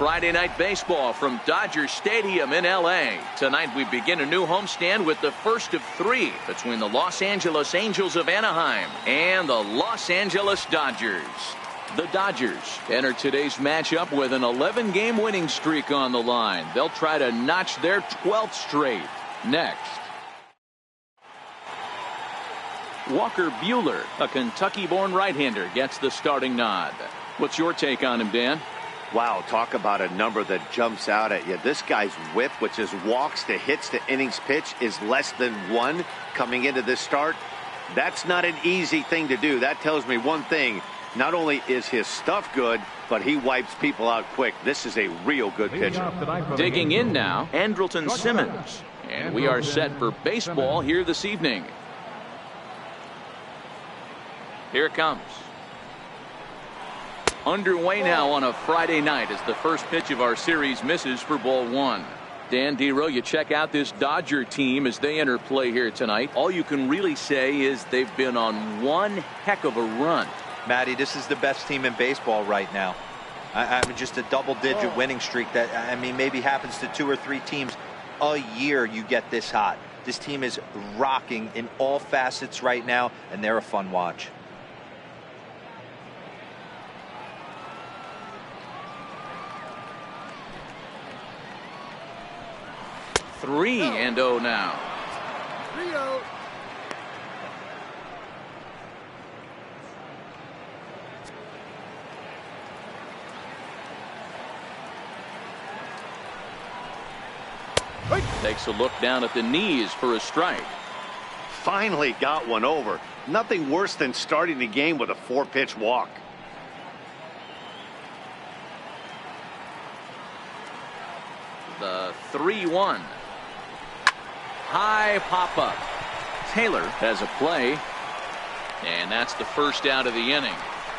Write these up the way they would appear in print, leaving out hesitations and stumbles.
Friday Night Baseball from Dodger Stadium in LA. Tonight we begin a new homestand with the first of three between the Los Angeles Angels of Anaheim and the Los Angeles Dodgers. The Dodgers enter today's matchup with an 11-game winning streak on the line. They'll try to notch their 12th straight. Next, Walker Buehler, a Kentucky-born right-hander, gets the starting nod. What's your take on him, Dan? Wow, talk about a number that jumps out at you. This guy's whip, which is walks to hits to innings pitch, is less than 1 coming into this start. That's not an easy thing to do. That tells me one thing. Not only is his stuff good, but he wipes people out quick. This is a real good pitcher. Digging in now, Andrelton Simmons. And we are set for baseball here this evening. Here it comes. Underway now on a Friday night as the first pitch of our series misses for ball 1. Dan Dero, you check out this Dodger team as they enter play here tonight. All you can really say is they've been on one heck of a run. Matty, this is the best team in baseball right now. I mean, just a double-digit winning streak that, I mean, maybe happens to 2 or 3 teams a year. You get this hot. This team is rocking in all facets right now, and they're a fun watch. Three and 0 now. 3-0. Takes a look down at the knees for a strike. Finally got one over. Nothing worse than starting the game with a 4-pitch walk. The 3-1. High pop up. Taylor has a play. And that's the first out of the inning.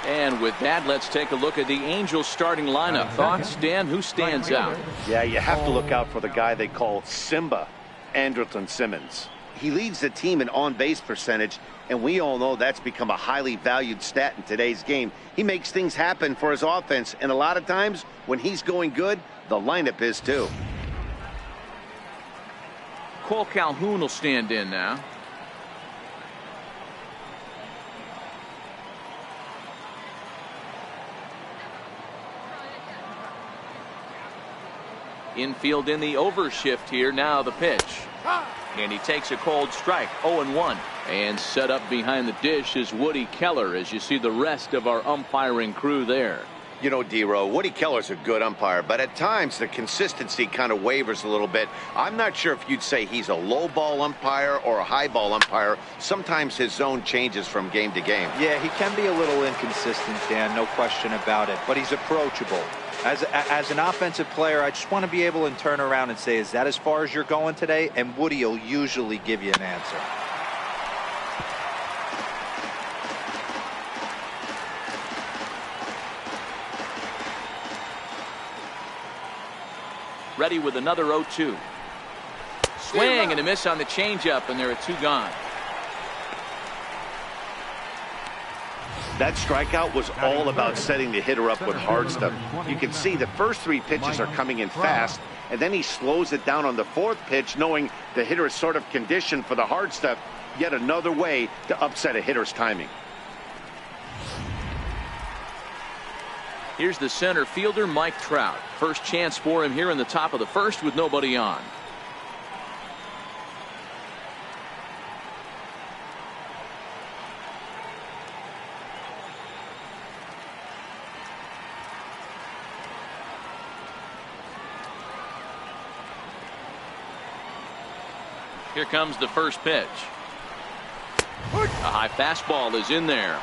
And with that, let's take a look at the Angels starting lineup. Thoughts, Dan? Who stands out? Yeah, you have to look out for the guy they call Simba, Andrelton Simmons. He leads the team in on-base percentage, and we all know that's become a highly valued stat in today's game. He makes things happen for his offense, and a lot of times when he's going good, the lineup is too. Cole Calhoun will stand in now. Infield in the overshift here. Now the pitch. And he takes a cold strike. 0-1. And set up behind the dish is Woody Keller as you see the rest of our umpiring crew there. You know, Dero, Woody Keller's a good umpire, but at times the consistency kind of wavers a little bit. I'm not sure if you'd say he's a low ball umpire or a high ball umpire. Sometimes his zone changes from game to game. Yeah, he can be a little inconsistent, Dan, no question about it, but he's approachable. As an offensive player, I just want to be able to turn around and say, is that as far as you're going today? And Woody will usually give you an answer. Ready with another 0-2. Swing and a miss on the changeup, and there are 2 gone. That strikeout was all about setting the hitter up with hard stuff. You can see the first 3 pitches are coming in fast, and then he slows it down on the 4th pitch, knowing the hitter is sort of conditioned for the hard stuff. Yet another way to upset a hitter's timing. Here's the center fielder, Mike Trout. First chance for him here in the top of the first with nobody on. Here comes the first pitch. A high fastball is in there.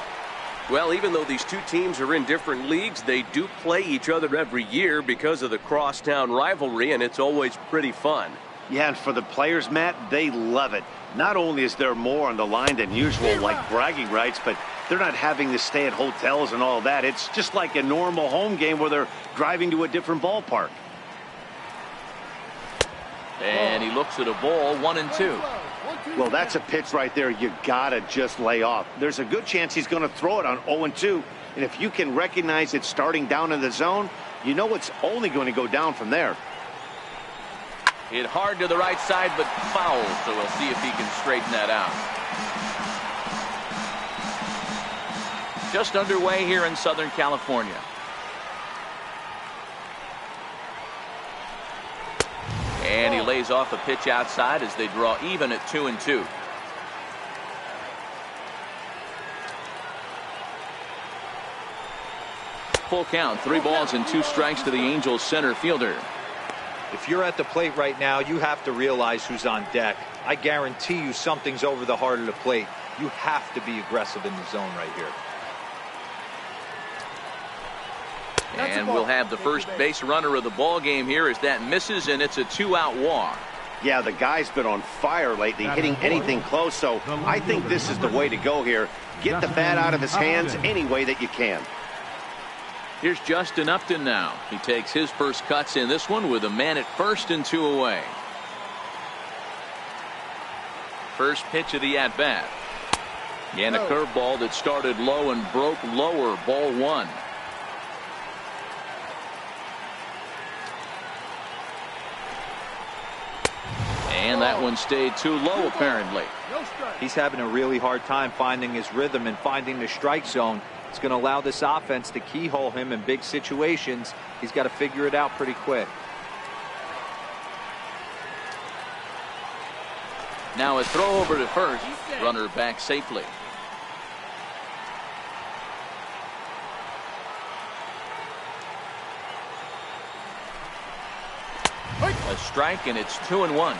Well, even though these 2 teams are in different leagues, they do play each other every year because of the crosstown rivalry, and it's always pretty fun. Yeah, and for the players, Matt, they love it. Not only is there more on the line than usual, like bragging rights, but they're not having to stay at hotels and all that. It's just like a normal home game where they're driving to a different ballpark. And he looks at a ball, 1-2. Well, that's a pitch right there you gotta just lay off. There's a good chance he's going to throw it on 0-2, and if you can recognize it starting down in the zone, You know it's only going to go down from there. Hit hard to the right side, but foul, so we'll see if he can straighten that out. Just underway here in Southern California. And he lays off a pitch outside as they draw even at 2-2. Full count, 3 balls and 2 strikes to the Angels center fielder. If you're at the plate right now, you have to realize who's on deck. I guarantee you something's over the heart of the plate. You have to be aggressive in the zone right here. And we'll have the first base runner of the ball game here as that misses, and it's a 2-out walk. Yeah, the guy's been on fire lately, hitting anything close, so I think this is the way to go here. Get the bat out of his hands any way that you can. Here's Justin Upton now. He takes his first cuts in this one with a man at first and 2 away. First pitch of the at-bat. And a curveball that started low and broke lower, ball 1. And that one stayed too low, apparently. He's having a really hard time finding his rhythm and finding the strike zone. It's going to allow this offense to keyhole him in big situations. He's got to figure it out pretty quick. Now a throw over to first. Runner back safely. A strike, and it's 2-1.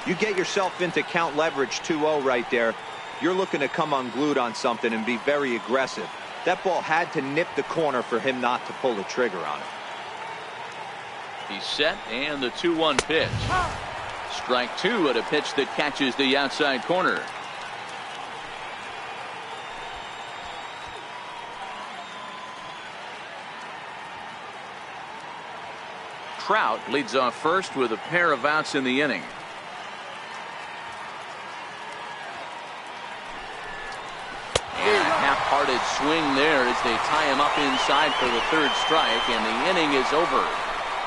You get yourself into count leverage 2-0 right there. You're looking to come unglued on something and be very aggressive. That ball had to nip the corner for him not to pull the trigger on it. He's set, and the 2-1 pitch. Strike 2 at a pitch that catches the outside corner. Trout leads off first with a pair of outs in the inning. And a half-hearted swing there as they tie him up inside for the 3rd strike, and the inning is over.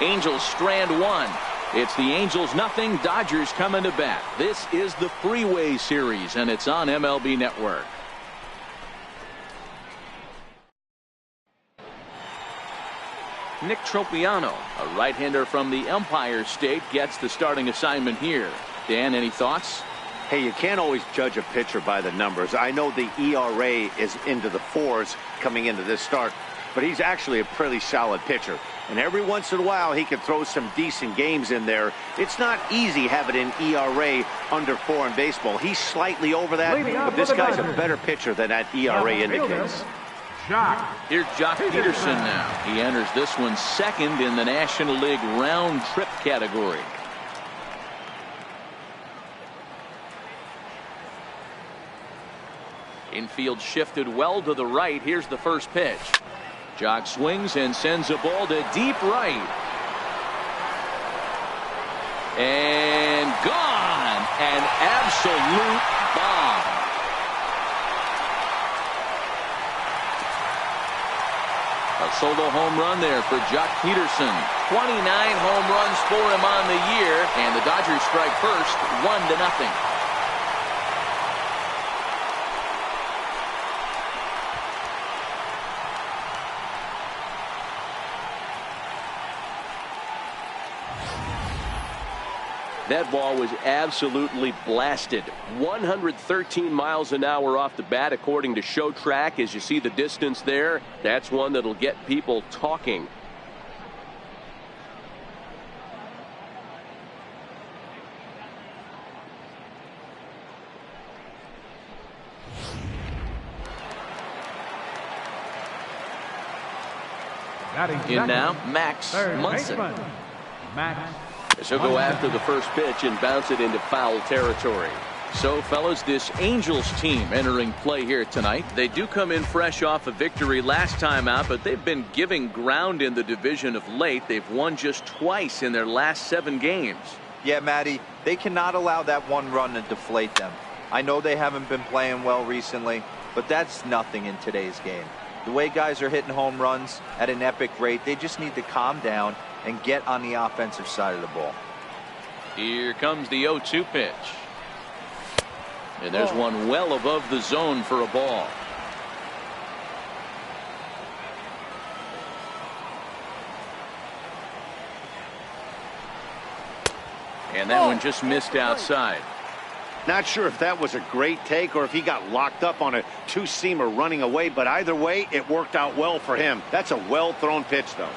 Angels strand 1. It's the Angels nothing, Dodgers coming to bat. This is the Freeway series, and it's on MLB Network. Nick Tropiano, a right-hander from the Empire State, gets the starting assignment here. Dan, any thoughts? Hey, you can't always judge a pitcher by the numbers. I know the ERA is into the 4s coming into this start, but he's actually a pretty solid pitcher. And every once in a while, he can throw some decent games in there. It's not easy having an ERA under 4 in baseball. He's slightly over that, but this guy's a better pitcher than that ERA indicates. Here's Jock Peterson now. He enters this one second in the National League round trip category. Infield shifted well to the right. Here's the first pitch. Jock swings and sends a ball to deep right. And gone. An absolute bomb. A solo home run there for Jock Peterson. 29 home runs for him on the year, and the Dodgers strike first, 1-0. That ball was absolutely blasted. 113 miles an hour off the bat, according to Show Track. As you see the distance there, that's one that'll get people talking. In now, Max Munson. So go after the first pitch and bounce it into foul territory. So, fellas, this Angels team entering play here tonight. They do come in fresh off a victory last time out, but they've been giving ground in the division of late. They've won just twice in their last 7 games. Yeah, Matty, they cannot allow that one run to deflate them. I know they haven't been playing well recently, but that's nothing in today's game. The way guys are hitting home runs at an epic rate, they just need to calm down and get on the offensive side of the ball. Here comes the 0-2 pitch. And there's one well above the zone for a ball. And that one just missed outside. Not sure if that was a great take or if he got locked up on a two-seamer running away, but either way, it worked out well for him. That's a well-thrown pitch, though.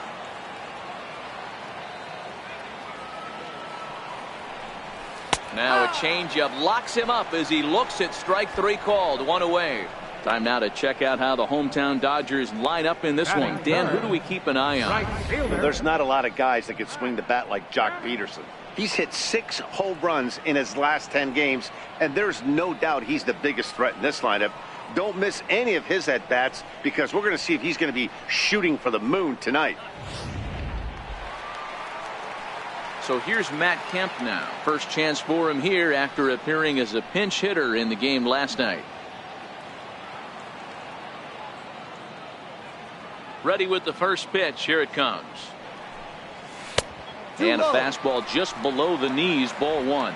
Now a changeup locks him up as he looks at strike three called. One away. Time now to check out how the hometown Dodgers line up in this one. Dan, who do we keep an eye on? There's not a lot of guys that can swing the bat like Jock Peterson. He's hit 6 home runs in his last 10 games, and there's no doubt he's the biggest threat in this lineup. Don't miss any of his at-bats because we're going to see if he's going to be shooting for the moon tonight. So here's Matt Kemp now. First chance for him here after appearing as a pinch hitter in the game last night. Ready with the first pitch. Here it comes. And a fastball just below the knees, ball one.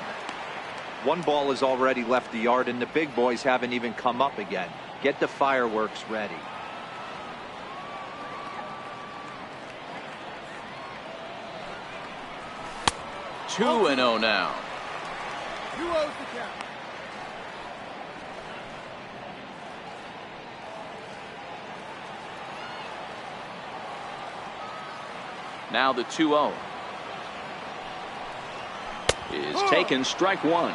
One ball has already left the yard, and the big boys haven't even come up again. Get the fireworks ready. Two and 0 now. 2-0's the count. Now the 2-0 is taken, strike one.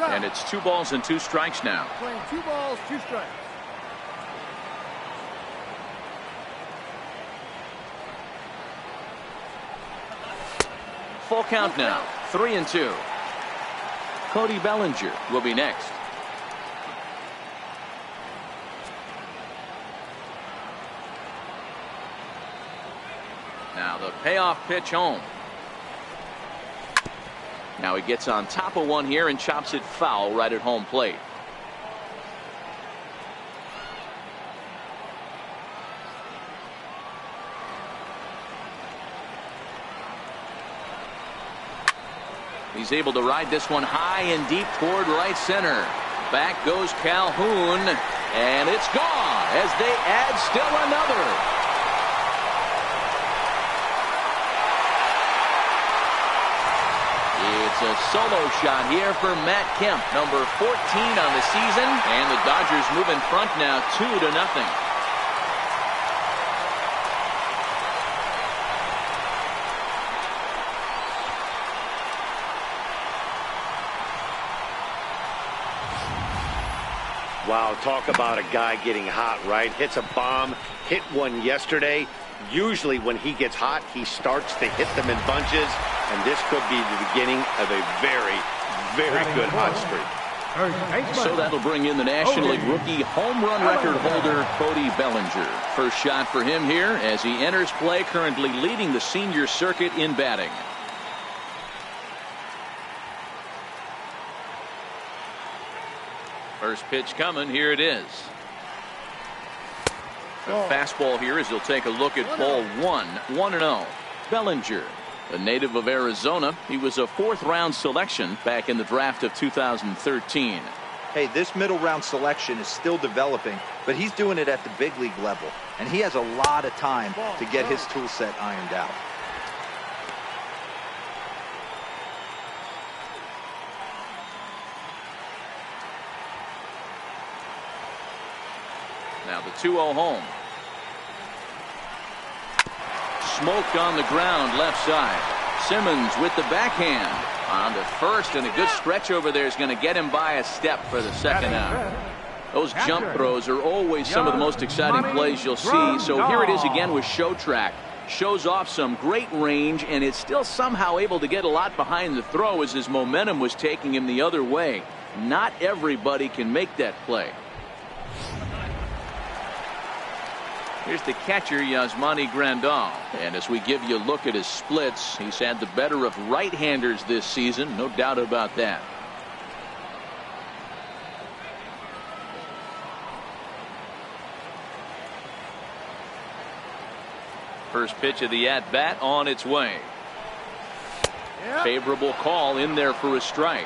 And it's 2 balls and 2 strikes now. Playing 2 balls, 2 strikes. Full count now. 3-2. Cody Bellinger will be next. Now the payoff pitch home. Now he gets on top of one here and chops it foul right at home plate. He's able to ride this one high and deep toward right center. Back goes Calhoun, and it's gone as they add still another. It's a solo shot here for Matt Kemp, number 14 on the season, and the Dodgers move in front now 2-0. Wow, talk about a guy getting hot, right? Hits a bomb, hit one yesterday. Usually when he gets hot, he starts to hit them in bunches, and this could be the beginning of a very, very good hot streak. So that'll bring in the National League rookie home run record holder, Cody Bellinger. First shot for him here as he enters play, currently leading the senior circuit in batting. First pitch coming. Here it is. The fastball here as he'll take a look at ball one. 1-0. Bellinger, a native of Arizona. He was a 4th-round selection back in the draft of 2013. Hey, this middle round selection is still developing, but he's doing it at the big league level, and he has a lot of time to get his tool set ironed out. Now the 2-0 home. Smoked on the ground left side. Simmons with the backhand on to first, and a good stretch over there is going to get him by a step for the second out. Those jump throws are always some of the most exciting plays you'll see. So here it is again with Show Track. Shows off some great range, and is still somehow able to get a lot behind the throw as his momentum was taking him the other way. Not everybody can make that play. Here's the catcher, Yasmani Grandal. And as we give you a look at his splits, he's had the better of right-handers this season. No doubt about that. First pitch of the at-bat on its way. Yep. Favorable call in there for a strike.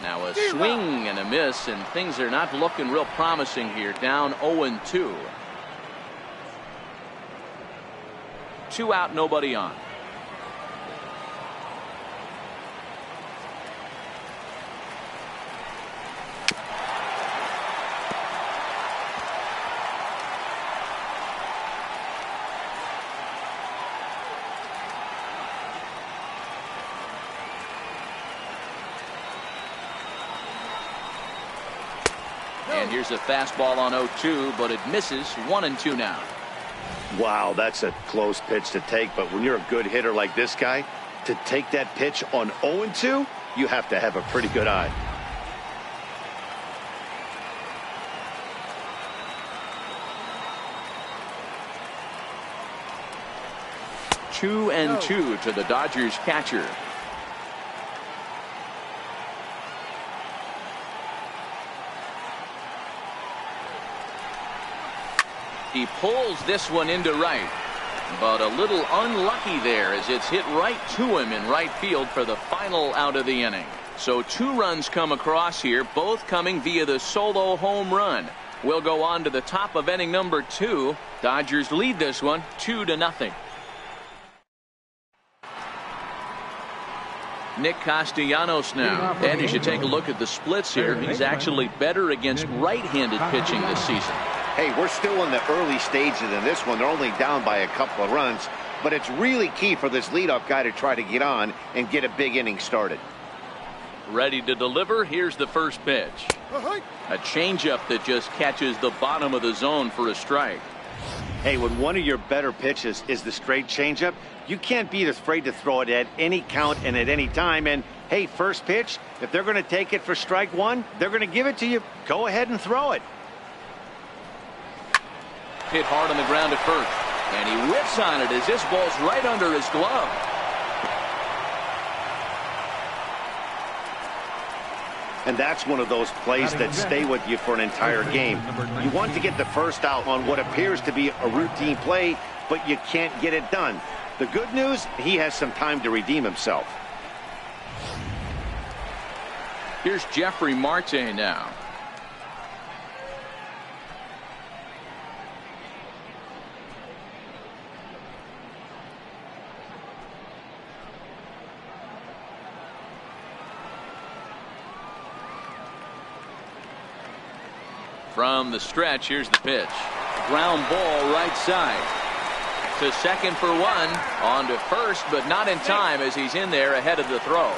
Now a swing and a miss, and things are not looking real promising here. Down 0-2. 2 out, nobody on. And here's a fastball on 0-2, but it misses. 1-2 now. Wow, that's a close pitch to take, but when you're a good hitter like this guy, to take that pitch on 0-2, you have to have a pretty good eye. Two and 2 to the Dodgers catcher. He pulls this one into right, but a little unlucky there as it's hit right to him in right field for the final out of the inning. So 2 runs come across here, both coming via the solo home run. We'll go on to the top of inning number 2. Dodgers lead this one 2-0. Nick Castellanos now. And as you take a look at the splits here, he's actually better against right-handed pitching this season. Hey, we're still in the early stages in this one. They're only down by a couple of runs, but it's really key for this leadoff guy to try to get on and get a big inning started. Ready to deliver. Here's the first pitch. A changeup that just catches the bottom of the zone for a strike. Hey, when one of your better pitches is the straight changeup, you can't be afraid to throw it at any count and at any time. And hey, first pitch, if they're going to take it for strike 1, they're going to give it to you. Go ahead and throw it. Hit hard on the ground at first, and he whips on it as this ball's right under his glove. And that's one of those plays that stay with you for an entire game. You want to get the first out on what appears to be a routine play, but you can't get it done. The good news, he has some time to redeem himself. Here's Jeffrey Marte now. From the stretch, here's the pitch. Ground ball right side. To second for 1. On to first, but not in time as he's in there ahead of the throw.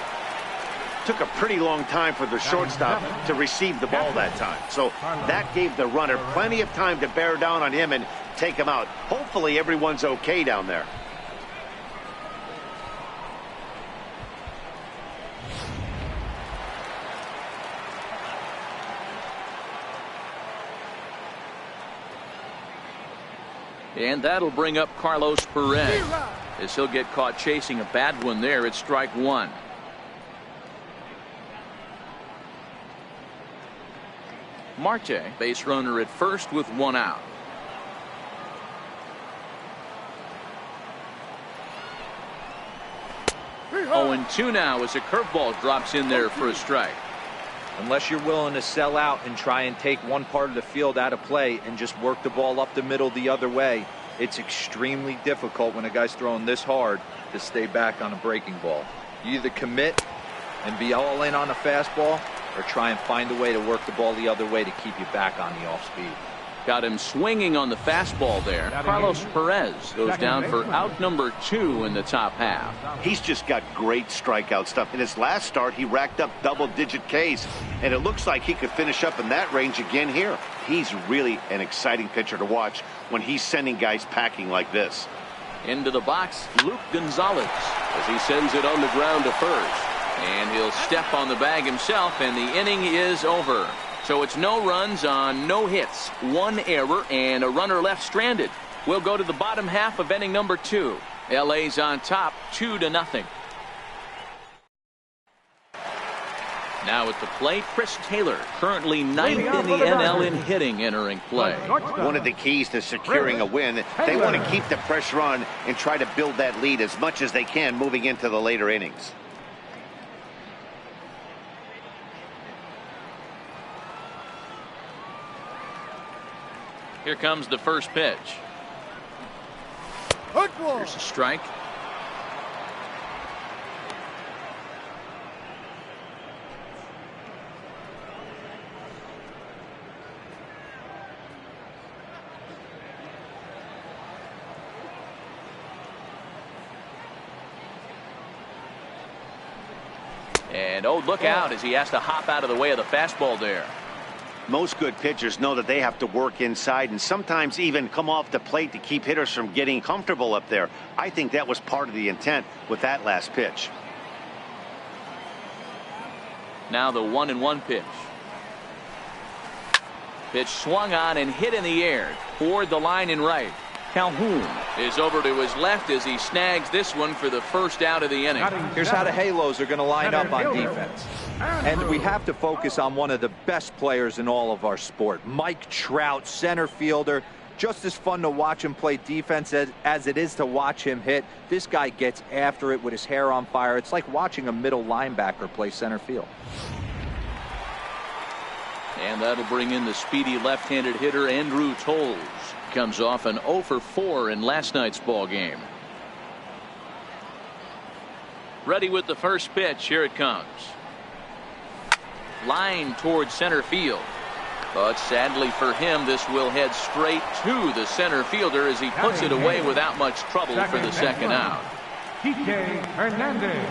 Took a pretty long time for the shortstop to receive the ball that time. So that gave the runner plenty of time to bear down on him and take him out. Hopefully everyone's okay down there. And that'll bring up Carlos Perez as he'll get caught chasing a bad one there at strike 1. Marte, base runner at first with 1 out. Oh, 2 now as a curveball drops in there for a strike. Unless you're willing to sell out and try and take one part of the field out of play and just work the ball up the middle the other way, it's extremely difficult when a guy's throwing this hard to stay back on a breaking ball. You either commit and be all in on a fastball or try and find a way to work the ball the other way to keep you back on the off speed. Got him swinging on the fastball there. Carlos Perez goes down for out number 2 in the top half. He's just got great strikeout stuff. In his last start, he racked up double-digit Ks, and it looks like he could finish up in that range again here. He's really an exciting pitcher to watch when he's sending guys packing like this. Into the box, Luke Gonzalez, as he sends it on the ground to first. And he'll step on the bag himself, and the inning is over. So it's no runs on no hits, 1 error, and a runner left stranded. We'll go to the bottom half of inning number 2. LA's on top, 2-0. Now at the plate, Chris Taylor, currently 9th in the NL in hitting, entering play. One of the keys to securing a win, they want to keep the pressure on and try to build that lead as much as they can moving into the later innings. Here comes the first pitch. Here's a strike. And oh, look out as he has to hop out of the way of the fastball there. Most good pitchers know that they have to work inside and sometimes even come off the plate to keep hitters from getting comfortable up there. I think that was part of the intent with that last pitch. Now the 1-1 pitch. Pitch swung on and hit in the air toward the line and right. Calhoun is over to his left as he snags this one for the first out of the inning. Here's how the Halos are going to line up on defense. And we have to focus on one of the best players in all of our sport. Mike Trout, center fielder. Just as fun to watch him play defense as it is to watch him hit. This guy gets after it with his hair on fire. It's like watching a middle linebacker play center field. And that'll bring in the speedy left-handed hitter Andrew Toles. Comes off an 0 for 4 in last night's ball game. Ready with the first pitch. Here it comes. Line towards center field. But sadly for him, this will head straight to the center fielder as he puts it away without much trouble for the second out. Kike Hernandez.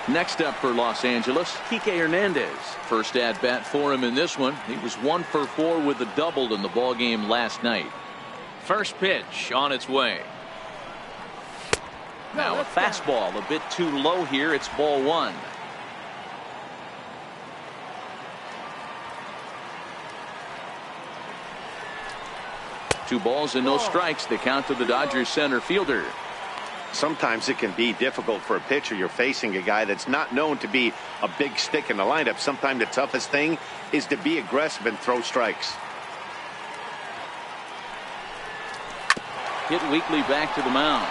Next up for Los Angeles, Kike Hernandez. First at bat for him in this one. He was 1 for 4 with a double in the ball game last night. First pitch on its way. Now a fastball a bit too low here. It's ball 1. Two balls and no strikes. The count to the Dodgers center fielder. Sometimes it can be difficult for a pitcher. You're facing a guy that's not known to be a big stick in the lineup. Sometimes the toughest thing is to be aggressive and throw strikes. Hit weakly back to the mound.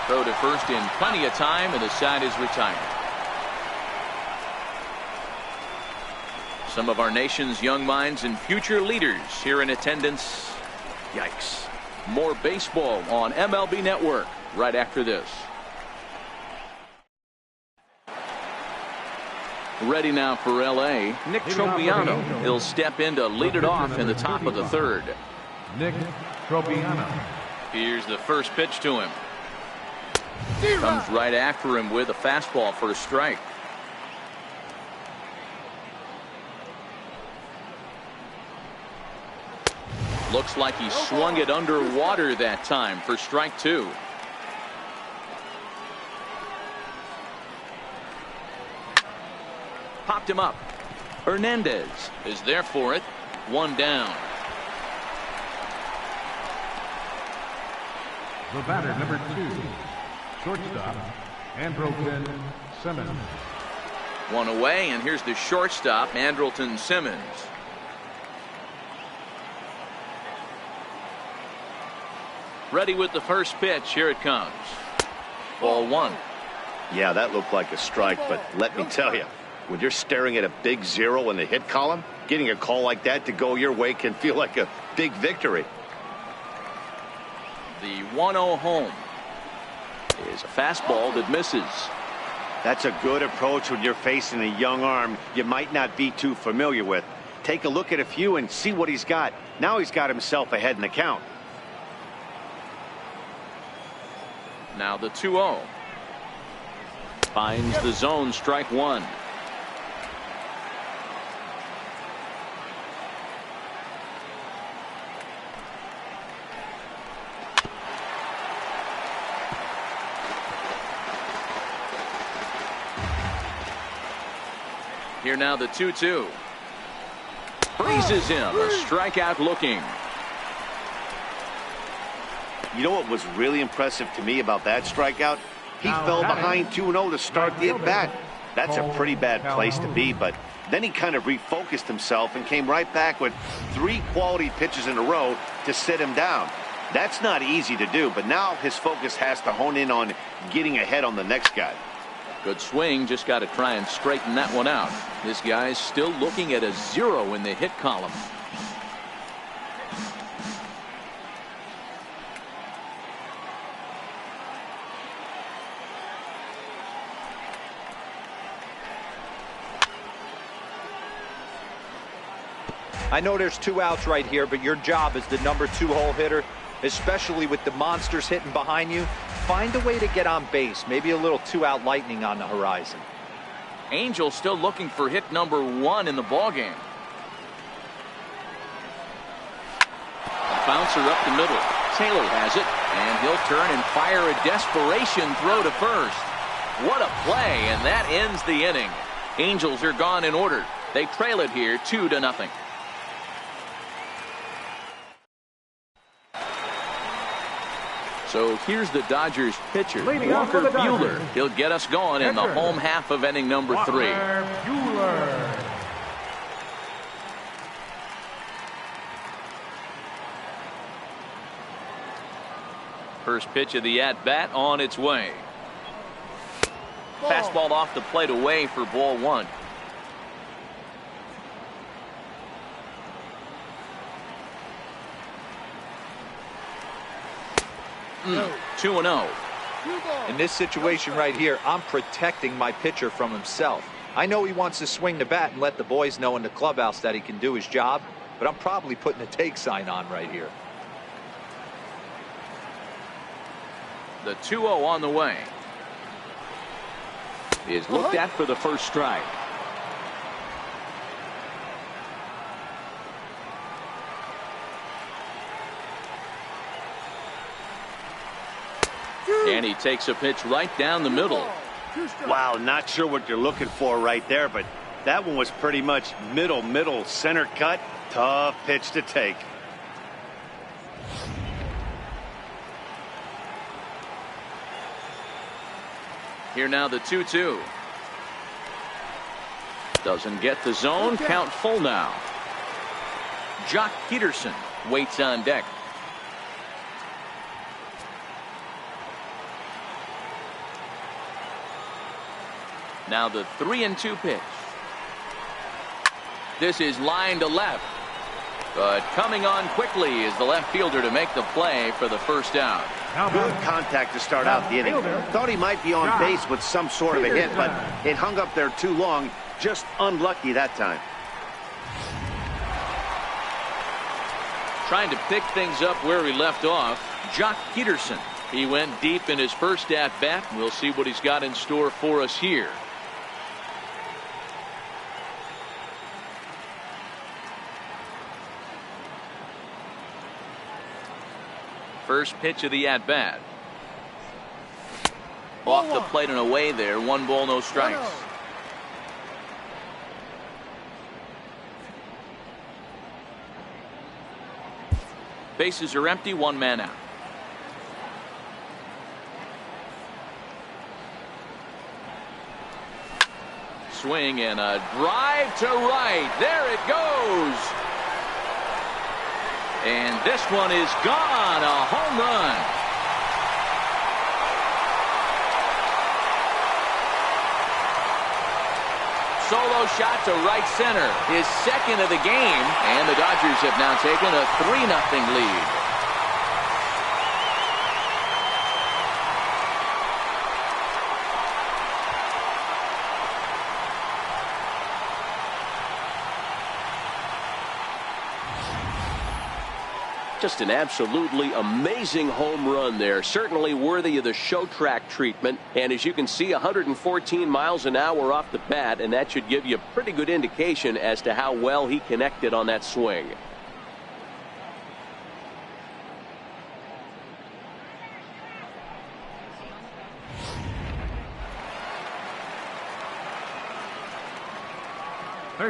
Throw to first in plenty of time, and the side is retired. Some of our nation's young minds and future leaders here in attendance. Yikes. More baseball on MLB Network right after this. Ready now for LA. Nick Tropiano. He'll step in to lead it off in the top of the third. Nick Tropiano. Here's the first pitch to him. Comes right after him with a fastball for a strike. Looks like he swung it underwater that time for strike 2. Popped him up. Hernandez is there for it. 1 down. The batter, number 2, shortstop, Andrelton Simmons. 1 away, and here's the shortstop, Andrelton Simmons. Ready with the first pitch. Here it comes. Ball 1. Yeah, that looked like a strike, but let me tell you, when you're staring at a big 0 in the hit column, getting a call like that to go your way can feel like a big victory. The 1-0 home is a fastball that misses. That's a good approach when you're facing a young arm you might not be too familiar with. take a look at a few and see what he's got. Now he's got himself ahead in the count. Now the 2-0. Finds the zone, strike one. Here now the 2-2. Freezes him. A strikeout looking. You know what was really impressive to me about that strikeout? He fell behind 2-0 to start the at-bat. That's a pretty bad place to be, but then he kind of refocused himself and came right back with 3 quality pitches in a row to sit him down. That's not easy to do, but now his focus has to hone in on getting ahead on the next guy. Good swing, just got to try and straighten that one out. This guy's still looking at a 0 in the hit column. I know there's 2 outs right here, but your job as the number 2 hole hitter, especially with the monsters hitting behind you, find a way to get on base. Maybe a little 2-out lightning on the horizon. Angel still looking for hit number 1 in the ballgame. Bouncer up the middle. Taylor has it, and he'll turn and fire a desperation throw to first. What a play, and that ends the inning. Angels are gone in order. They trail it here 2-0. So here's the Dodgers pitcher, Walker Buehler. He'll get us going in the home half of inning number 3. First pitch of the at-bat on its way. Fastball off the plate away for ball 1. Mm, 2-0. In this situation right here, I'm protecting my pitcher from himself. I know he wants to swing the bat and let the boys know in the clubhouse that he can do his job, but I'm probably putting a take sign on right here. The 2-0 on the way. Is looked at for the first strike. And he takes a pitch right down the middle. Wow, not sure what you're looking for right there, but that one was pretty much middle center cut. Tough pitch to take. Here now the 2-2. Doesn't get the zone. Count full now. Jock Peterson waits on deck. Now the 3-2 pitch. This is line to left. But coming on quickly is the left fielder to make the play for the first out. Good contact to start out the inning. Thought he might be on base with some sort of a hit, but it hung up there too long. Just unlucky that time. Trying to pick things up where he left off, Jock Peterson. He went deep in his first at-bat. We'll see what he's got in store for us here. First pitch of the at-bat. Off the plate and away there. 1 ball, no strikes. Bases are empty. 1 man out. Swing and a drive to right. There it goes. And this one is gone. A home run. Solo shot to right center. His second of the game. And the Dodgers have now taken a 3-0 lead. Just an absolutely amazing home run there. Certainly worthy of the show track treatment. And as you can see, 114 miles an hour off the bat, and that should give you a pretty good indication as to how well he connected on that swing.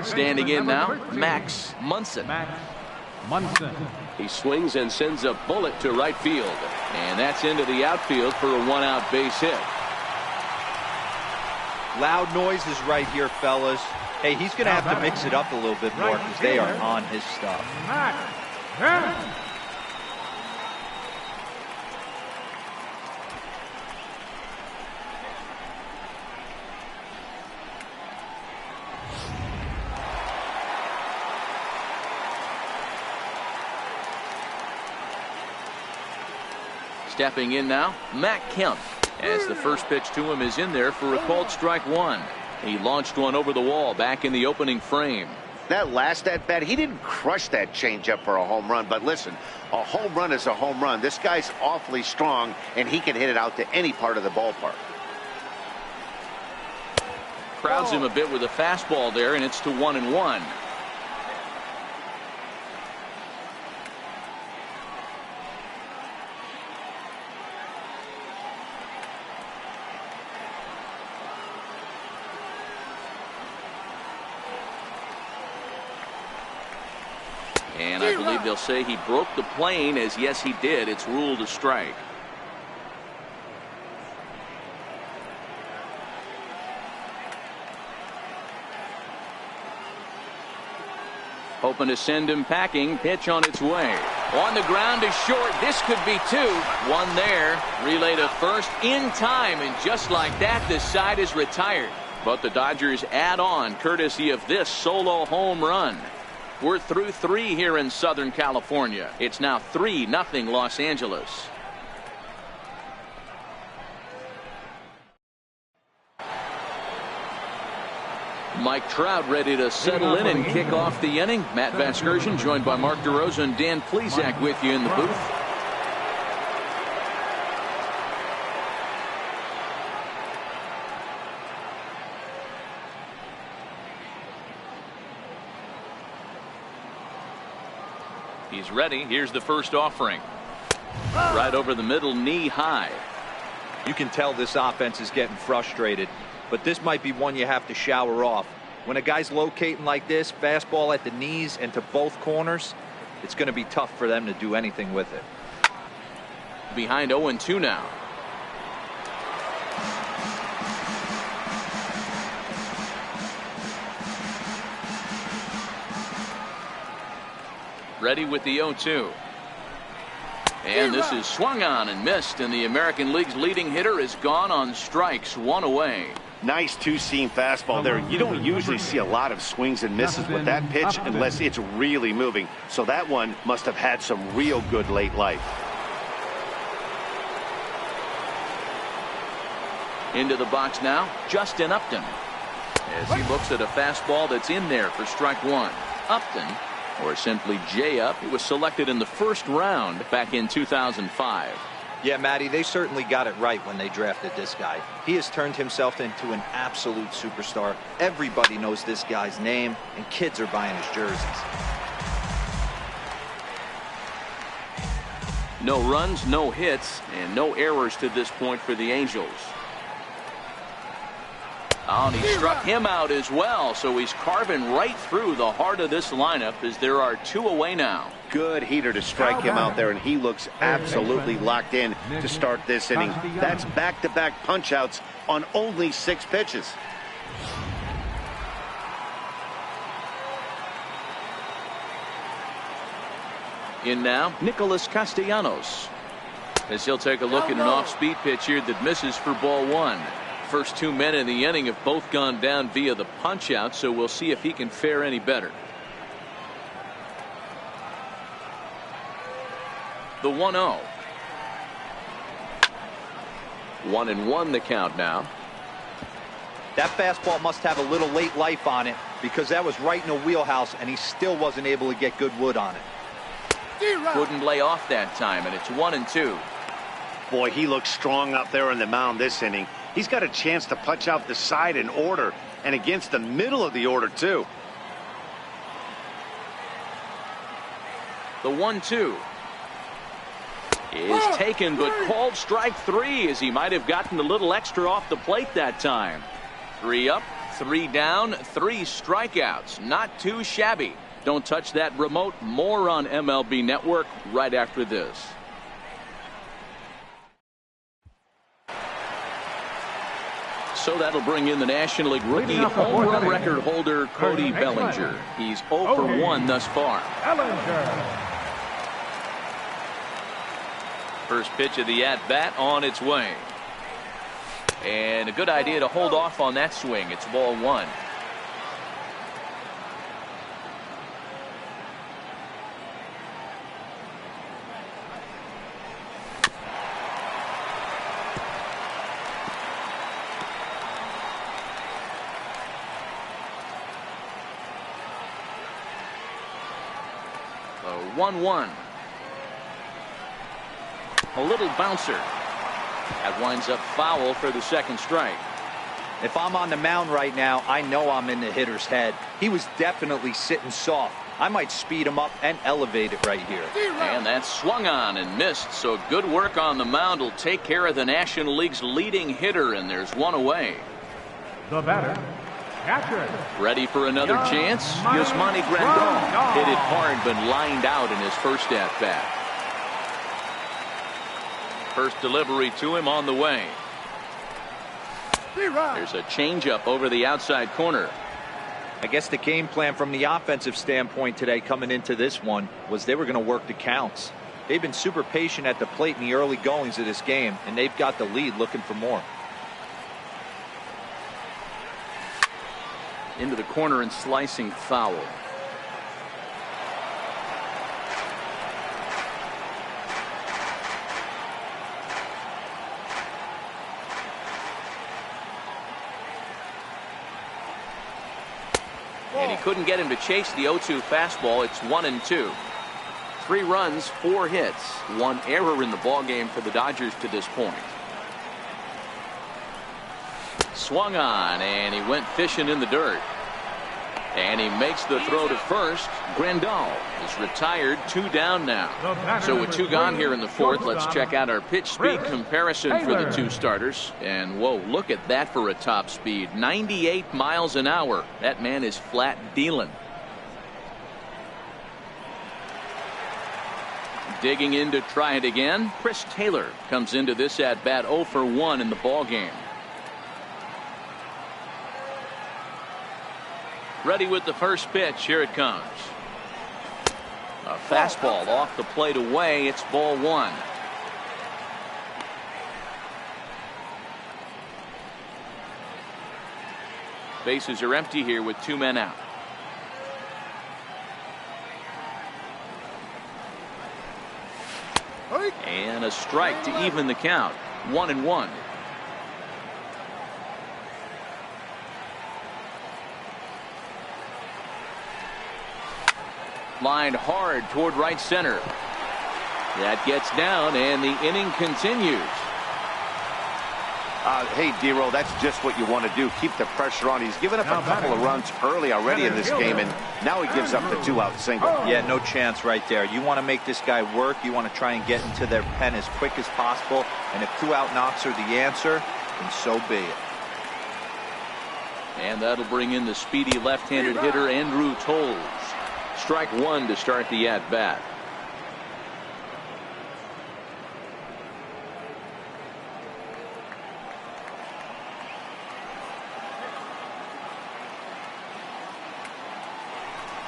Standing in now, Max Munson. He swings and sends a bullet to right field. And that's into the outfield for a one-out base hit. Loud noises right here, fellas. Hey, he's going to have to mix it up a little bit more because they are on his stuff. Stepping in now, Matt Kemp, as the first pitch to him is in there for a called strike one. He launched one over the wall back in the opening frame. That last at bat, he didn't crush that changeup for a home run, but listen, a home run is a home run. This guy's awfully strong, and he can hit it out to any part of the ballpark. Crowds him a bit with a fastball there, and it's to 1-1. And I believe they'll say he broke the plane, as yes he did. It's ruled a strike. Hoping to send him packing. Pitch on its way. On the ground is short. This could be two. One there. Relay to first in time. And just like that, this side is retired. But the Dodgers add on courtesy of this solo home run. We're through three here in Southern California. It's now 3-0 Los Angeles. Mike Trout ready to settle in and kick off the inning. Matt Vasgersian joined by Mark DeRosa and Dan Plesac with you in the booth. He's ready. Here's the first offering. Right over the middle, knee high. You can tell this offense is getting frustrated, but this might be one you have to shower off. When a guy's locating like this, fastball at the knees and to both corners, it's going to be tough for them to do anything with it. Behind 0-2 now. Ready with the 0-2. And this is swung on and missed, and the American League's leading hitter is gone on strikes, one away. Nice two-seam fastball there. You don't usually see a lot of swings and misses with that pitch unless it's really moving. So that one must have had some real good late life. Into the box now, Justin Upton, as he looks at a fastball that's in there for strike one. Upton, or simply J-Up, he was selected in the first round back in 2005. Yeah, Matty, they certainly got it right when they drafted this guy. He has turned himself into an absolute superstar. Everybody knows this guy's name, and kids are buying his jerseys. No runs, no hits, and no errors to this point for the Angels. Oh, and he struck him out as well, so he's carving right through the heart of this lineup as there are two away now. Good heater to strike him out there, and he looks absolutely locked in to start this inning. That's back-to-back punch-outs on only 6 pitches. In now, Nicholas Castellanos, as he'll take a look at an off-speed pitch here that misses for ball one. First 2 men in the inning have both gone down via the punch out, so we'll see if he can fare any better. The 1-0. 1-1 the count now. That fastball must have a little late life on it because that was right in the wheelhouse and he still wasn't able to get good wood on it. Couldn't lay off that time, and it's 1-2. Boy, he looks strong out there on the mound this inning. He's got a chance to punch out the side in order, and against the middle of the order, too. The 1-2 is taken, but called strike 3, as he might have gotten a little extra off the plate that time. 3 up, 3 down, 3 strikeouts. Not too shabby. Don't touch that remote. More on MLB Network right after this. So that'll bring in the National League rookie home run record holder Cody Bellinger. He's 0 for 1 thus far. First pitch of the at-bat on its way. And a good idea to hold off on that swing. It's ball 1. The 1-1. A little bouncer. That winds up foul for the second strike. If I'm on the mound right now, I know I'm in the hitter's head. He was definitely sitting soft. I might speed him up and elevate it right here. And that's swung on and missed. So good work on the mound will take care of the National League's leading hitter, and there's one away. The batter, catcher. Ready for another chance? Yasmani Grandal hit it hard but lined out in his first at-bat. First delivery to him on the way. There's a changeup over the outside corner. I guess the game plan from the offensive standpoint today coming into this one was they were going to work the counts. They've been super patient at the plate in the early goings of this game, and they've got the lead looking for more. Into the corner and slicing foul. And he couldn't get him to chase the 0-2 fastball. It's 1-2. 3 runs, 4 hits, 1 error in the ballgame for the Dodgers to this point. Swung on, and he went fishing in the dirt. And he makes the throw to first. Grandal is retired, 2 down now. So with 2 gone here in the 4th, let's check out our pitch speed comparison for the 2 starters. And whoa, look at that for a top speed. 98 miles an hour. That man is flat dealing. Digging in to try it again. Chris Taylor comes into this at bat 0 for 1 in the ball game. Ready with the first pitch. Here it comes. A fastball off the plate away. It's ball 1. Bases are empty here with 2 men out. And a strike to even the count. 1-1. Lined hard toward right center. That gets down, and the inning continues. Hey, D-Roll, that's just what you want to do. Keep the pressure on. He's given up a couple of runs early already in this game, and now he gives up the 2-out single. Yeah, no chance right there. You want to make this guy work. You want to try and get into their pen as quick as possible. And if 2-out knocks are the answer, then so be it. And that'll bring in the speedy left-handed hitter Andrew Toles. Strike 1 to start the at-bat.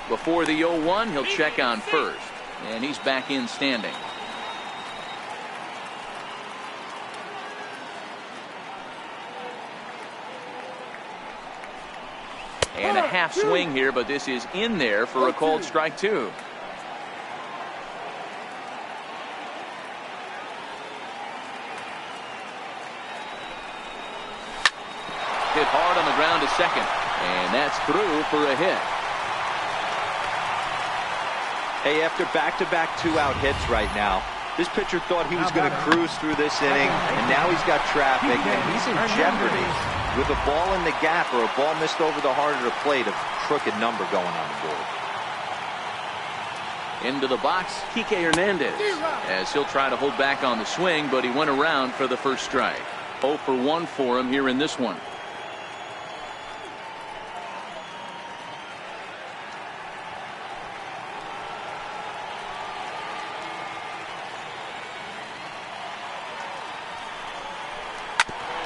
Before the 0-1, he'll check on first, and he's back in standing. And a half swing here, but this is in there for a called strike 2. Hit hard on the ground to second, and that's through for a hit. Hey, after back-to-back two-out hits right now, this pitcher thought he was going to cruise through this inning, and now he's got traffic, and he's in jeopardy with a ball in the gap or a ball missed over the heart of the plate, a crooked number going on the board. Into the box, Kike Hernandez, as he'll try to hold back on the swing, but he went around for the first strike. 0 for 1 for him here in this one.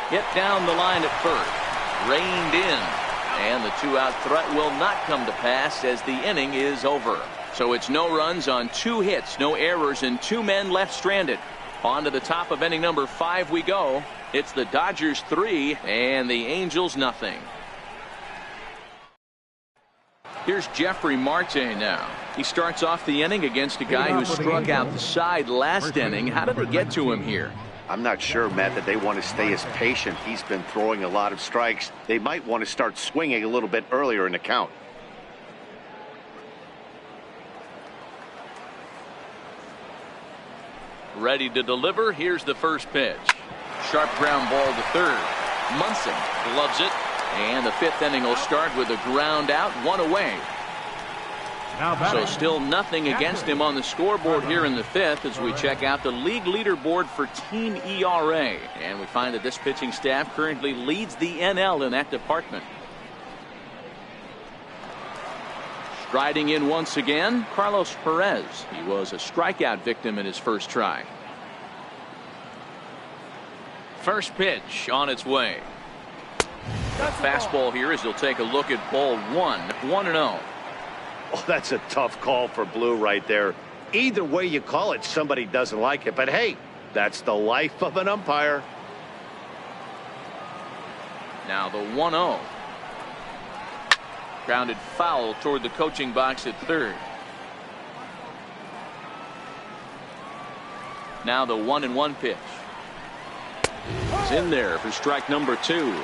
Hit down the line at first, reined in, and the two-out threat will not come to pass as the inning is over. So it's no runs on 2 hits, no errors, and 2 men left stranded. On to the top of inning number 5 we go. It's the Dodgers 3 and the Angels nothing. Here's Jeffrey Marte now. He starts off the inning against a guy who struck out the side last inning. How did they get to him here? I'm not sure, Matt, that they want to stay as patient. He's been throwing a lot of strikes. They might want to start swinging a little bit earlier in the count. Ready to deliver. Here's the first pitch. Sharp ground ball to third. Munson gloves it. And the 5th inning will start with a ground out, 1 away. So still nothing against him on the scoreboard here in the 5th as we check out the league leaderboard for team ERA. And we find that this pitching staff currently leads the NL in that department. Striding in once again, Carlos Perez. He was a strikeout victim in his first try. First pitch on its way. The fastball here as he'll take a look at ball 1, 1-0. Oh, that's a tough call for Blue right there. Either way you call it, somebody doesn't like it. But hey, that's the life of an umpire. Now the 1-0. Grounded foul toward the coaching box at third. Now the 1-1 pitch. He's in there for strike number 2.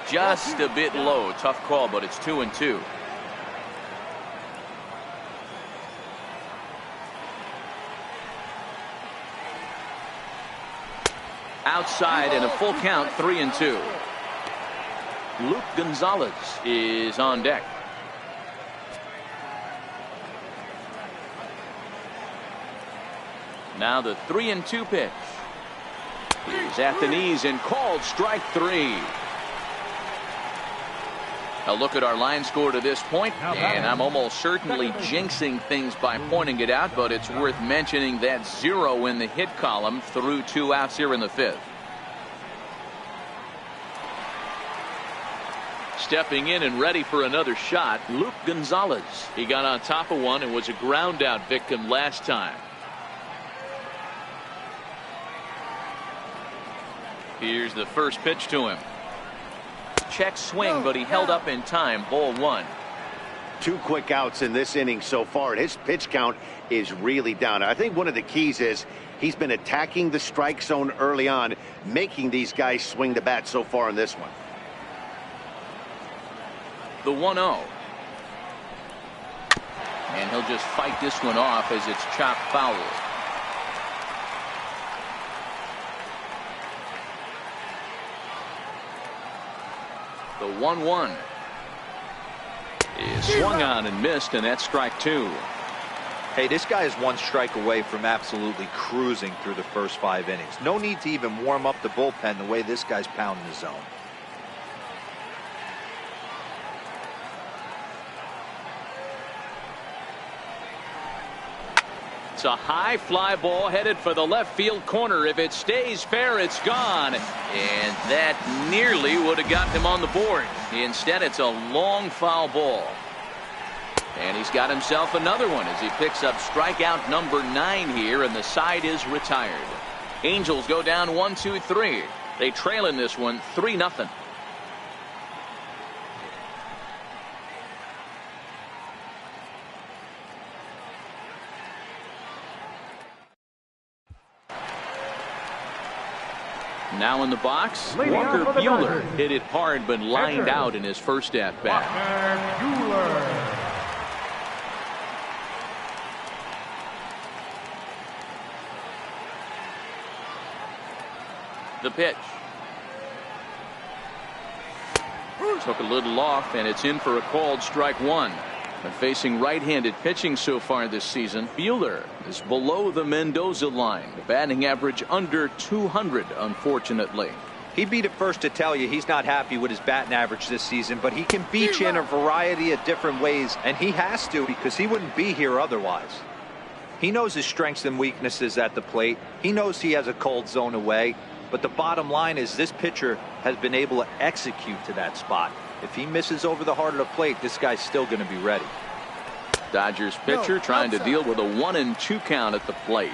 Just a bit low. Tough call, but it's 2-2. Outside and a full count, 3-2. Luke Gonzalez is on deck. Now the 3-2 pitch. He's at the knees and called strike 3. A look at our line score to this point, and I'm almost certainly jinxing things by pointing it out, but it's worth mentioning that 0 in the hit column through 2 outs here in the 5th. Stepping in and ready for another shot, Luke Gonzalez. He got on top of one and was a ground out victim last time. Here's the first pitch to him. Check swing, but he held up in time. Ball 1. 2 quick outs in this inning so far, and his pitch count is really down. I think one of the keys is he's been attacking the strike zone early on, making these guys swing the bat so far in this one. The 1-0. And he'll just fight this one off as it's chopped foul. The 1-1 is swung on and missed, and that's strike 2. Hey, this guy is 1 strike away from absolutely cruising through the first 5 innings. No need to even warm up the bullpen the way this guy's pounding the zone. It's a high fly ball headed for the left field corner. If it stays fair, it's gone. And that nearly would have gotten him on the board. Instead, it's a long foul ball. And he's got himself another one as he picks up strikeout number 9 here, and the side is retired. Angels go down 1-2-3. They trail in this one 3-0. Now in the box, Leading Walker off for the Buehler Dodgers. hit it hard but lined Catcher. out in his first at-bat. Buehler. The pitch. Took a little off, and it's in for a called strike one. And facing right-handed pitching so far this season, Buehler is below the Mendoza line. The batting average under 200, unfortunately. He'd be the first to tell you he's not happy with his batting average this season, but he can beat you in a variety of different ways, and he has to because he wouldn't be here otherwise. He knows his strengths and weaknesses at the plate. He knows he has a cold zone away, but the bottom line is this pitcher has been able to execute to that spot. If he misses over the heart of the plate, this guy's still going to be ready. Dodgers pitcher trying to deal with a 1-2 count at the plate.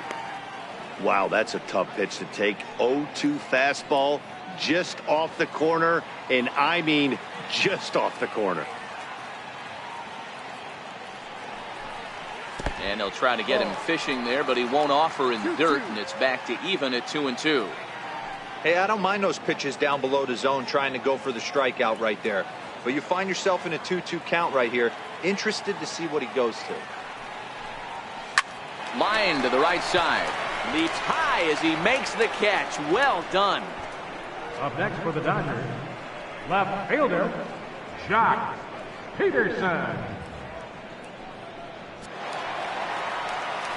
Wow, that's a tough pitch to take. 0-2 fastball just off the corner, and I mean just off the corner. And they'll try to get him fishing there, but he won't offer in the dirt, and it's back to even at 2-2. Hey, I don't mind those pitches down below the zone trying to go for the strikeout right there. But you find yourself in a 2-2 count right here. Interested to see what he goes to. Line to the right side. Leaps high as he makes the catch. Well done. Up next for the Dodgers, left fielder, Jock Peterson.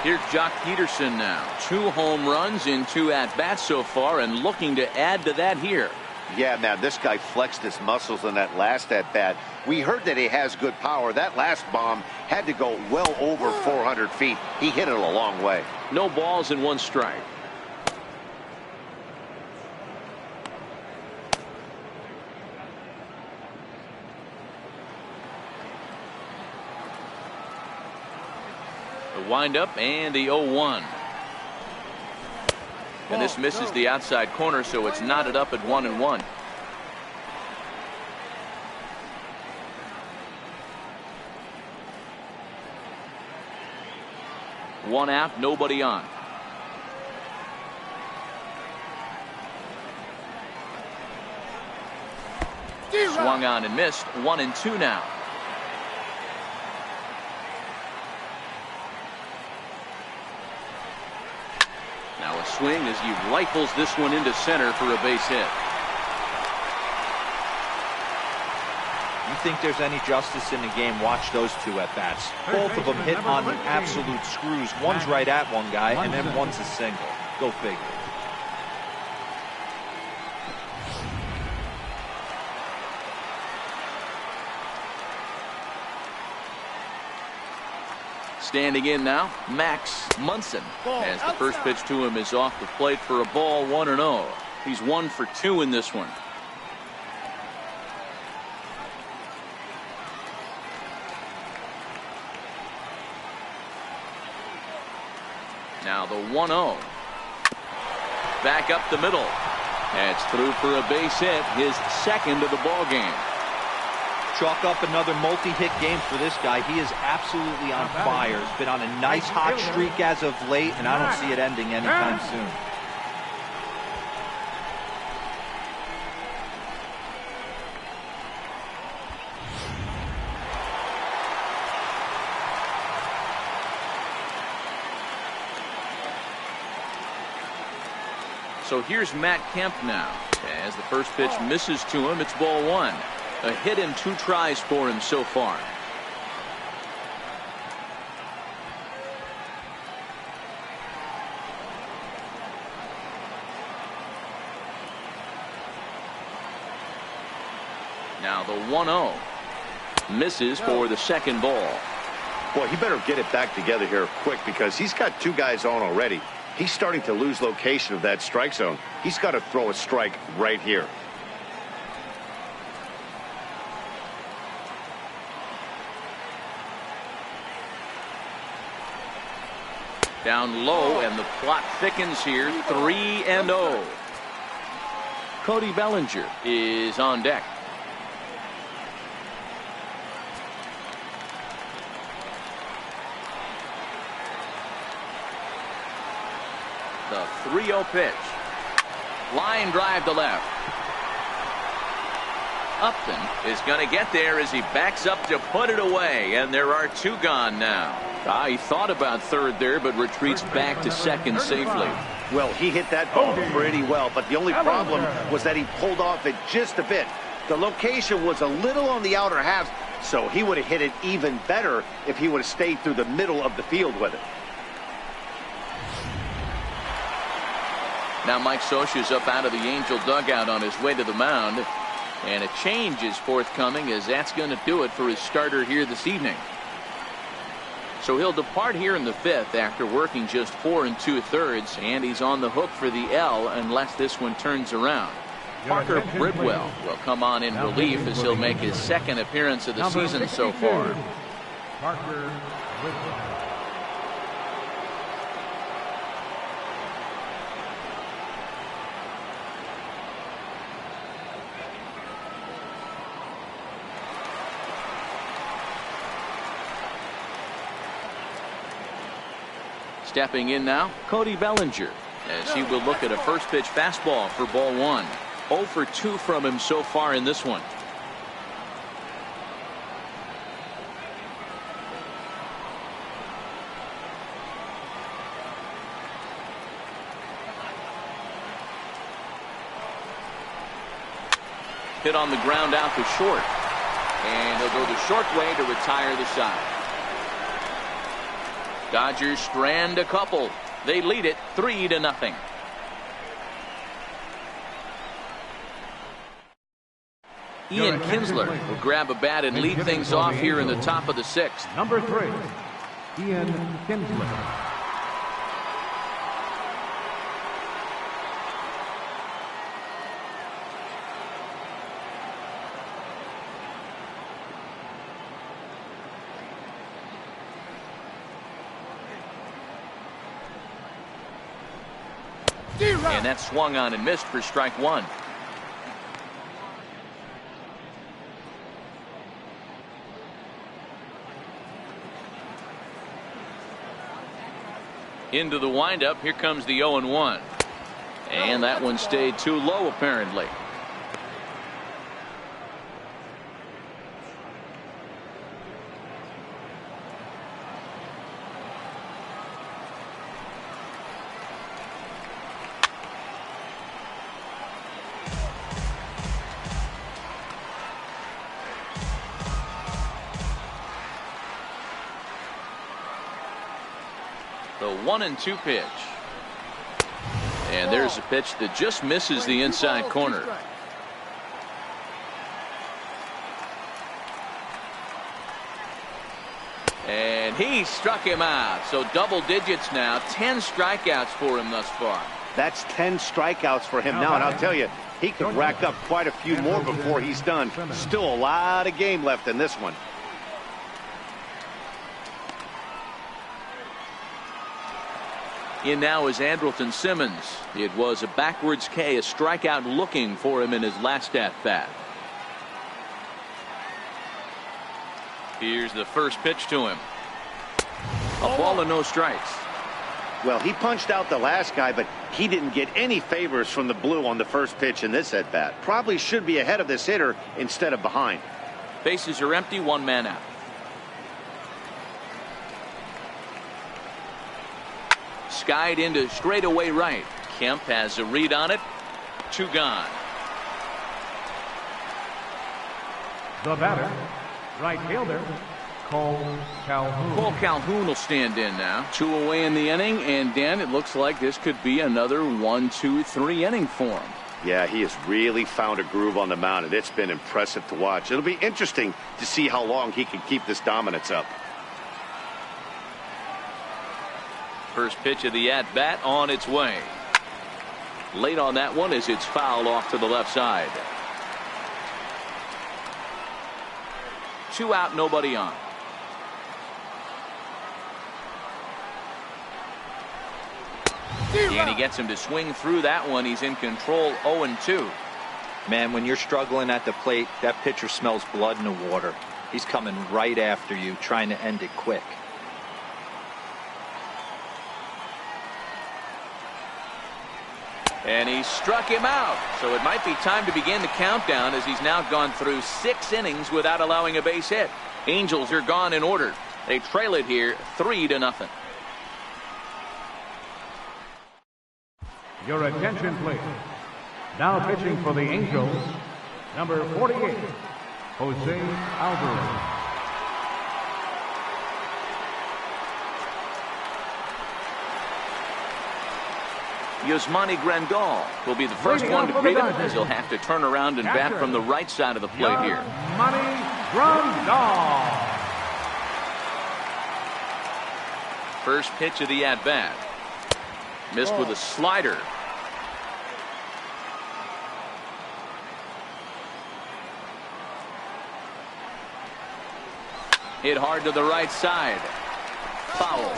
Here's Jock Peterson now. 2 home runs in 2 at-bats so far, and looking to add to that here. Yeah, man, this guy flexed his muscles in that last at-bat. We heard that he has good power. That last bomb had to go well over 400 feet. He hit it a long way. No balls and 1 strike. The windup and the 0-1. And this misses the outside corner, so it's knotted up at 1-1. One out, nobody on. Swung on and missed. 1-2 now. Now a swing as he rifles this one into center for a base hit. You think there's any justice in the game, watch those 2 at-bats. Both of them hit on the absolute screws. One's right at one guy, and then one's a single. Go figure. Standing in now, Max Munson. As the first pitch to him is off the plate for a ball, 1-0. He's 1 for 2 in this one. Now the 1-0. Back up the middle. That's through for a base hit, his second of the ball game. Chalk up another multi-hit game for this guy. He is absolutely on fire. He's been on a nice hot streak as of late, and I don't see it ending anytime soon. So here's Matt Kemp now. As the first pitch misses to him, it's ball 1. A hit in 2 tries for him so far. Now the 1-0. Misses for the second ball. Boy, he better get it back together here quick because he's got 2 guys on already. He's starting to lose location of that strike zone. He's got to throw a strike right here. Down low, and the plot thickens here. 3-0. Cody Bellinger is on deck. The 3-0 pitch. Line drive to left. Upton is going to get there as he backs up to put it away, and there are 2 gone now. He thought about third there, but retreats back to second safely. Well, he hit that ball pretty well, but the only problem was that he pulled off it just a bit. The location was a little on the outer half, so he would have hit it even better if he would have stayed through the middle of the field with it. Now Mike Scioscia's up out of the Angel dugout on his way to the mound, and a change is forthcoming, as that's going to do it for his starter here this evening. So he'll depart here in the 5th after working just 4 2/3, and he's on the hook for the L unless this one turns around. Parker Bridwell will come on in relief as he'll make his 2nd appearance of the season so far. Parker Bridwell. Stepping in now, Cody Bellinger, as he will look at a first pitch fastball for ball 1. 0 for 2 from him so far in this one. Hit on the ground out to short, and he'll go the short way to retire the side. Dodgers strand a couple. They lead it 3-0. Ian Kinsler will grab a bat and lead things off here in the top of the 6th. Number 3, Ian Kinsler. And that swung on and missed for strike 1. Into the windup. Here comes the 0-1. And that one stayed too low, apparently. The 1-2 pitch. And there's a pitch that just misses the inside corner. And he struck him out. So double digits now. 10 strikeouts for him thus far. That's 10 strikeouts for him now, and I'll tell you, he could rack up quite a few more before he's done. Still a lot of game left in this one. In now is Andrelton Simmons. It was a backwards K, a strikeout looking for him in his last at bat. Here's the first pitch to him. A ball and no strikes. Well, he punched out the last guy, but he didn't get any favors from the blue on the first pitch in this at bat. Probably should be ahead of this hitter instead of behind. Bases are empty, 1 man out. Skied into straightaway right. Kemp has a read on it. 2 gone. The batter, right fielder, Cole Calhoun. Cole Calhoun will stand in now. 2 away in the inning, and Dan, it looks like this could be another 1, 2, 3 inning for him. Yeah, he has really found a groove on the mound, and it's been impressive to watch. It'll be interesting to see how long he can keep this dominance up. First pitch of the at-bat on its way. Late on that one as it's fouled off to the left side. 2 out, nobody on. And he gets him to swing through that one. He's in control, 0-2. Man, when you're struggling at the plate, that pitcher smells blood in the water. He's coming right after you, trying to end it quick. And he struck him out. So it might be time to begin the countdown as he's now gone through 6 innings without allowing a base hit. Angels are gone in order. They trail it here 3-0. Your attention, please. Now pitching for the Angels, number 48, Jose Alvarez. Yasmani Grandal will be the first one to greet him, as he'll have to turn around and bat from the right side of the plate here. Yasmani Grandal. First pitch of the at-bat. Missed with a slider. Hit hard to the right side. Foul.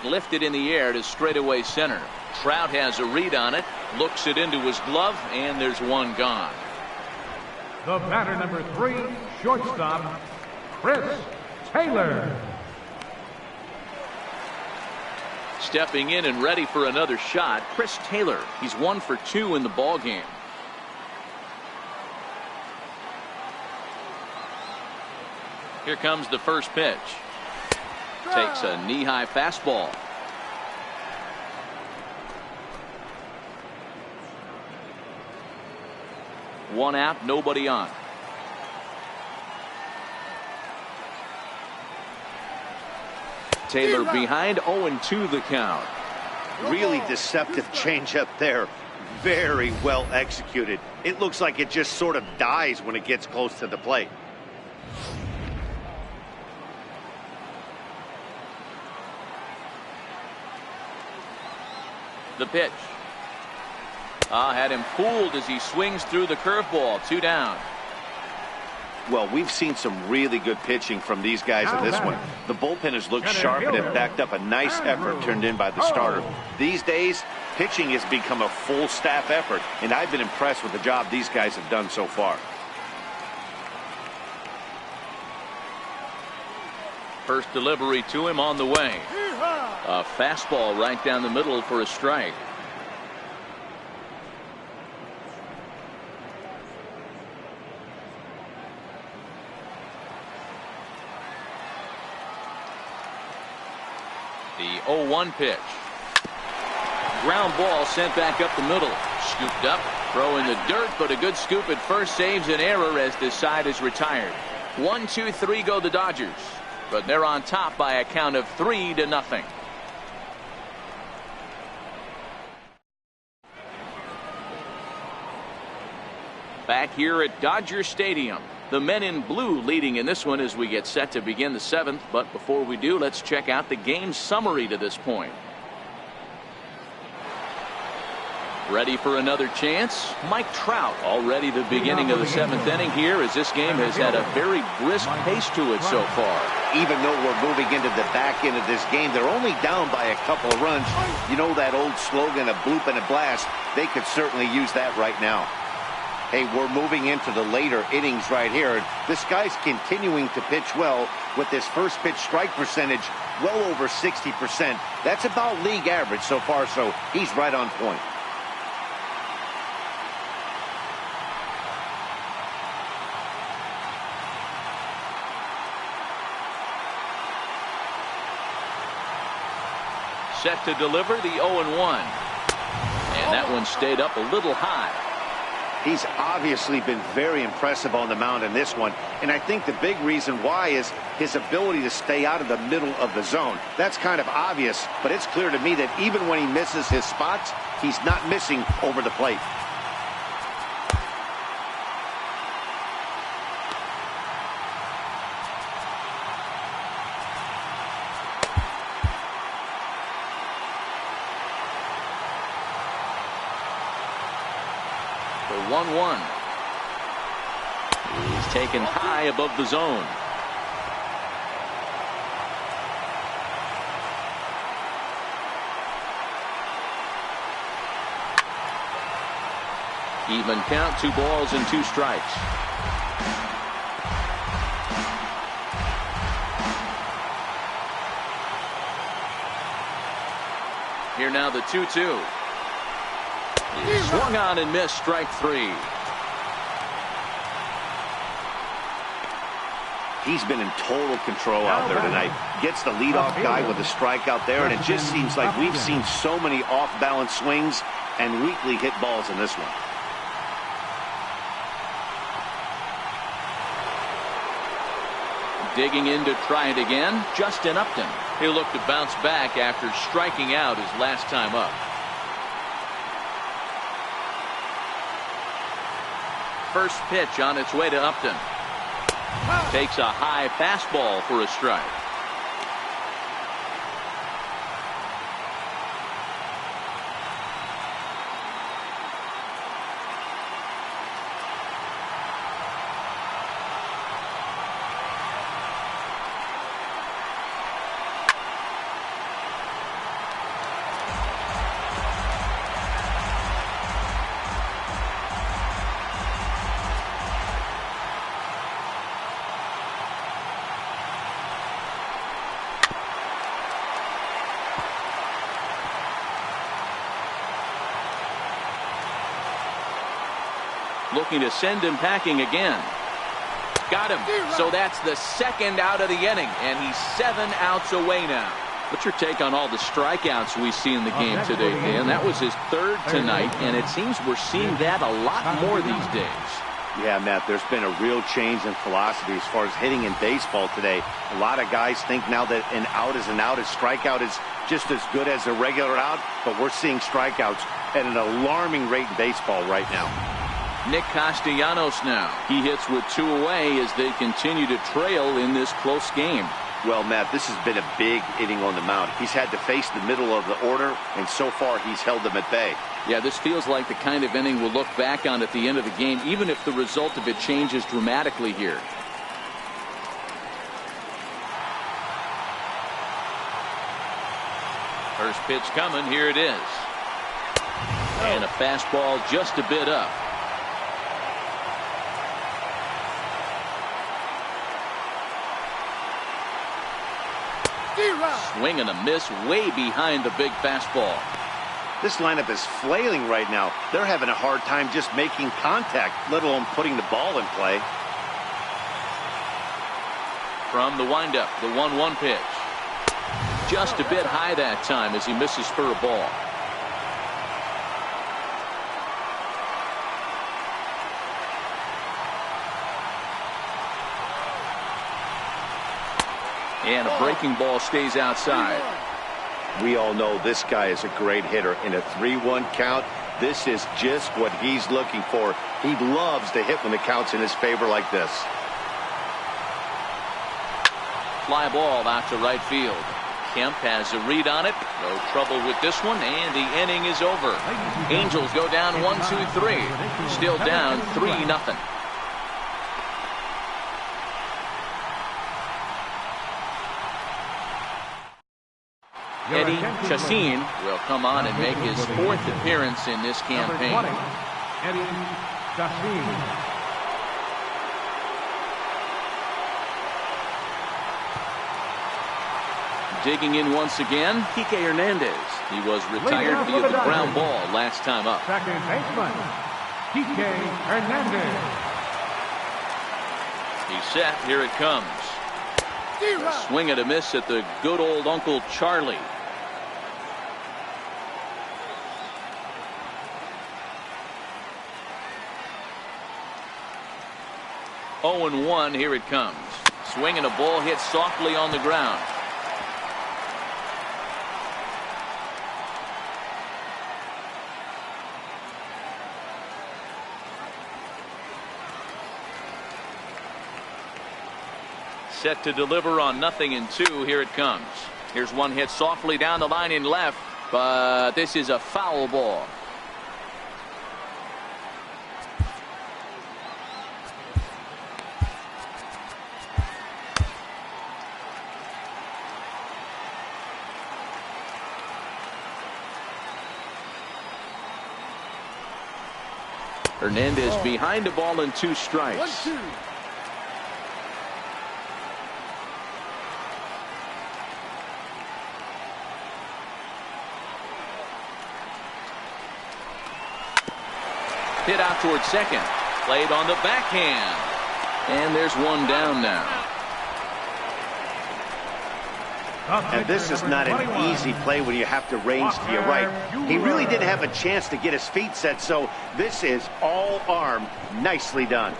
Lifted in the air to straightaway center. Trout has a read on it, looks it into his glove, and there's one gone. The batter, number 3, shortstop, Chris Taylor. Stepping in and ready for another shot, Chris Taylor. He's 1 for 2 in the ball game. Here comes the first pitch. Takes a knee-high fastball. One out, nobody on. Taylor behind, 0-2 the count. Really deceptive changeup there. Very well executed. It looks like it just sort of dies when it gets close to the plate. The pitch. Had him fooled as he swings through the curveball. 2 down. Well, we've seen some really good pitching from these guys in this one. The bullpen has looked sharp and have backed up a nice effort turned in by the starter. These days, pitching has become a full staff effort, and I've been impressed with the job these guys have done so far. First delivery to him on the way. A fastball right down the middle for a strike. The 0-1 pitch. Ground ball sent back up the middle. Scooped up, throw in the dirt, but a good scoop at first saves an error as this side is retired. 1, 2, 3 go the Dodgers, but they're on top by a count of 3-0. Back here at Dodger Stadium. The men in blue leading in this one as we get set to begin the 7th. But before we do, let's check out the game summary to this point. Ready for another chance? Mike Trout already the beginning of the 7th inning here as this game has had a very brisk pace to it so far. Even though we're moving into the back end of this game, they're only down by a couple of runs. You know that old slogan, a bloop and a blast? They could certainly use that right now. Hey, we're moving into the later innings right here. This guy's continuing to pitch well with this first pitch strike percentage well over 60%. That's about league average so far, so he's right on point. Set to deliver the 0-1. And that one stayed up a little high. He's obviously been very impressive on the mound in this one, and I think the big reason why is his ability to stay out of the middle of the zone. That's kind of obvious, but it's clear to me that even when he misses his spots, he's not missing over the plate. The 1-1. He's taken high above the zone. Even count, 2 balls and 2 strikes. Here now the 2-2. Swung on and missed, strike 3. He's been in total control out there tonight. Gets the leadoff guy with a strikeout there, and it just seems like we've seen so many off-balance swings and weakly hit balls in this one. Digging in to try it again, Justin Upton. He'll look to bounce back after striking out his last time up. First pitch on its way to Upton. Takes a high fastball for a strike. Looking to send him packing again. Got him. So that's the second out of the inning, and he's 7 outs away now. What's your take on all the strikeouts we see in the game today, Dan? That was his 3rd tonight, and it seems we're seeing that a lot more these days. Yeah, Matt, there's been a real change in philosophy as far as hitting in baseball today. A lot of guys think now that an out is an out, a strikeout is just as good as a regular out, but we're seeing strikeouts at an alarming rate in baseball right now. Nick Castellanos now. He hits with 2 away as they continue to trail in this close game. Well, Matt, this has been a big inning on the mound. He's had to face the middle of the order, and so far he's held them at bay. Yeah, this feels like the kind of inning we'll look back on at the end of the game, even if the result of it changes dramatically here. First pitch coming. Here it is. And a fastball just a bit up. Swing and a miss way behind the big fastball. This lineup is flailing right now. They're having a hard time just making contact, let alone putting the ball in play. From the windup, the 1-1 pitch. Just a bit high that time as he misses for a ball. And a breaking ball stays outside. We all know this guy is a great hitter. In a 3-1 count, this is just what he's looking for. He loves to hit when the count's in his favor like this. Fly ball out to right field. Kemp has a read on it. No trouble with this one, and the inning is over. Angels go down 1-2-3. Still down 3-0. Eddie Chacin will come on and make his 4th appearance in this campaign. Eddie Chacin. Digging in once again, Kike Hernandez. He was retired via the ground ball last time up. Second baseman, Kike Hernandez. He's set. Here it comes. A swing and a miss at the good old Uncle Charlie. Oh and 1. Here it comes. Swing and a ball hit softly on the ground. Set to deliver on 0-2. Here it comes. Here's one hit softly down the line in left, but this is a foul ball. Hernandez behind the ball and 2 strikes. 1-2. Hit out towards second. Played on the backhand. And there's one down now. And this is not an easy play when you have to range to your right. He really didn't have a chance to get his feet set, so this is all arm. Nicely done.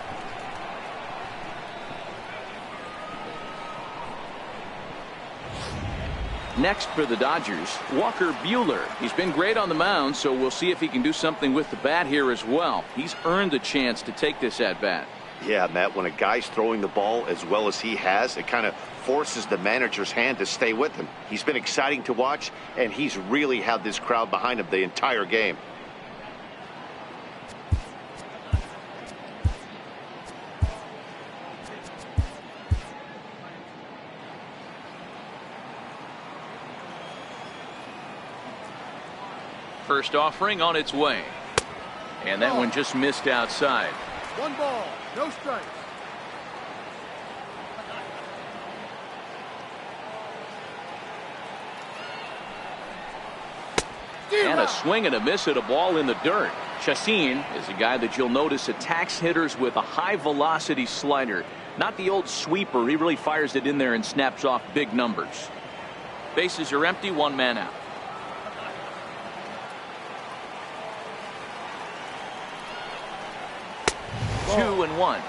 Next for the Dodgers, Walker Buehler. He's been great on the mound, so we'll see if he can do something with the bat here as well. He's earned a chance to take this at bat. Yeah, Matt, when a guy's throwing the ball as well as he has, it kind of forces the manager's hand to stay with him. He's been exciting to watch, and he's really had this crowd behind him the entire game. First offering on its way. And that one just missed outside. 1 ball, no strikes. And a swing and a miss at a ball in the dirt. Chacin is a guy that you'll notice attacks hitters with a high velocity slider. Not the old sweeper. He really fires it in there and snaps off big numbers. Bases are empty, 1 man out. Ball. 2-1.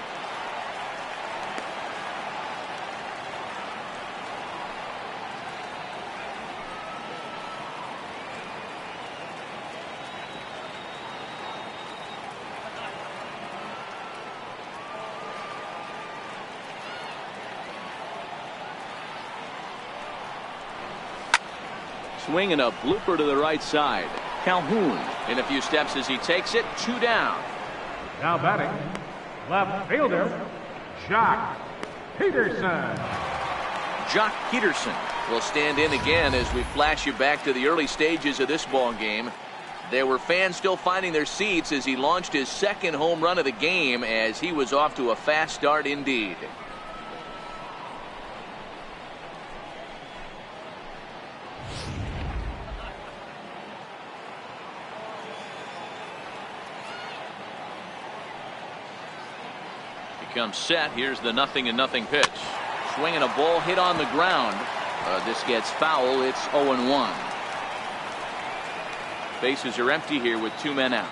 Swing and a blooper to the right side. Calhoun in a few steps as he takes it. 2 down. Now batting, left fielder, Jock Peterson. Jock Peterson will stand in again as we flash you back to the early stages of this ball game. There were fans still finding their seats as he launched his second home run of the game, as he was off to a fast start indeed. Comes set. Here's the 0-0 pitch. Swinging a ball hit on the ground. This gets foul. It's 0-1. Bases are empty here with 2 men out.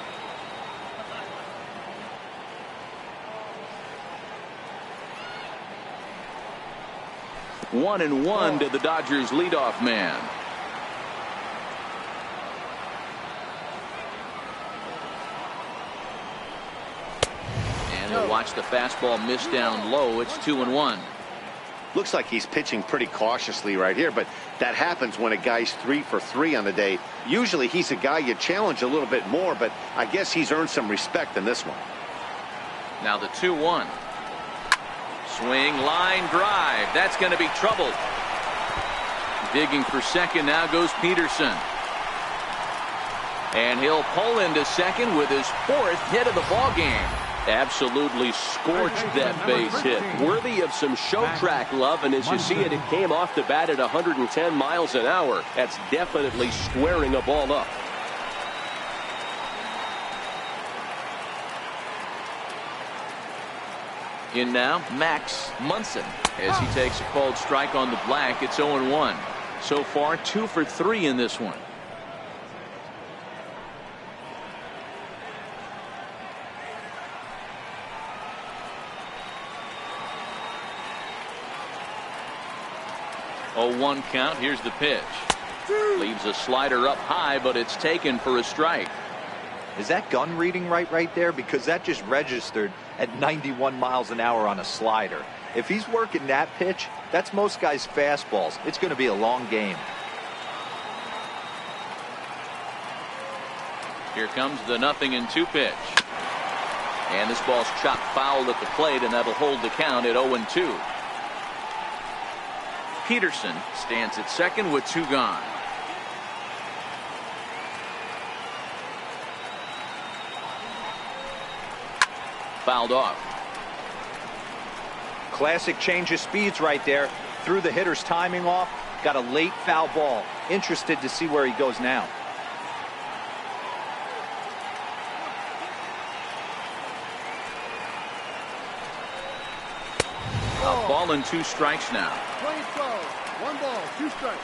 One and one to the Dodgers leadoff man. He'll watch the fastball miss down low. It's 2-1. Looks like he's pitching pretty cautiously right here, but that happens when a guy's 3 for 3 on the day. Usually he's a guy you challenge a little bit more, but I guess he's earned some respect in this one. Now the 2-1. Swing, line drive. That's going to be trouble. Digging for second now goes Peterson. And he'll pull into second with his 4th hit of the ball game. Absolutely scorched that base hit. Worthy of some show track love, and as you see it, it came off the bat at 110 miles an hour. That's definitely squaring a ball up. In now, Max Munson as he takes a called strike on the black. It's 0-1. So far, 2 for 3 in this one. Oh, 1 count. Here's the pitch. Leaves a slider up high, but it's taken for a strike. Is that gun reading right there? Because that just registered at 91 miles an hour on a slider. If he's working that pitch, that's most guys' fastballs. It's going to be a long game. Here comes the 0-2 pitch. And this ball's chopped foul at the plate, and that'll hold the count at 0-2. Peterson stands at second with 2 gone. Fouled off. Classic change of speeds right there. Threw the hitter's timing off. Got a late foul ball. Interested to see where he goes now. ball and 2 strikes now. 20-12. 1 ball, 2 strikes.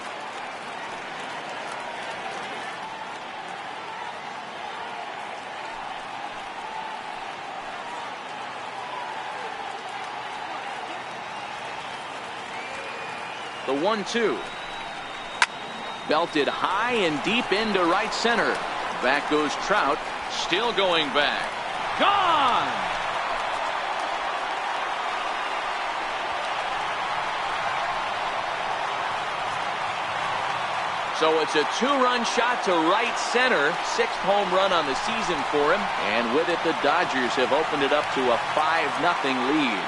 The 1-2. Belted high and deep into right center. Back goes Trout. Still going back. Gone! So it's a 2-run shot to right center. 6th home run on the season for him. And with it, the Dodgers have opened it up to a 5-0 lead.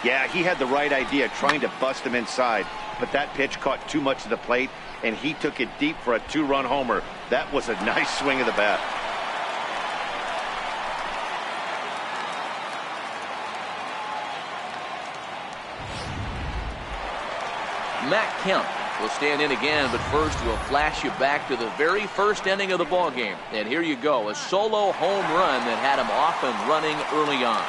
Yeah, he had the right idea, trying to bust him inside. But that pitch caught too much of the plate, and he took it deep for a 2-run homer. That was a nice swing of the bat. Matt Kemp will stand in again, but first we'll flash you back to the very first inning of the ballgame. And here you go, a solo home run that had him off and running early on.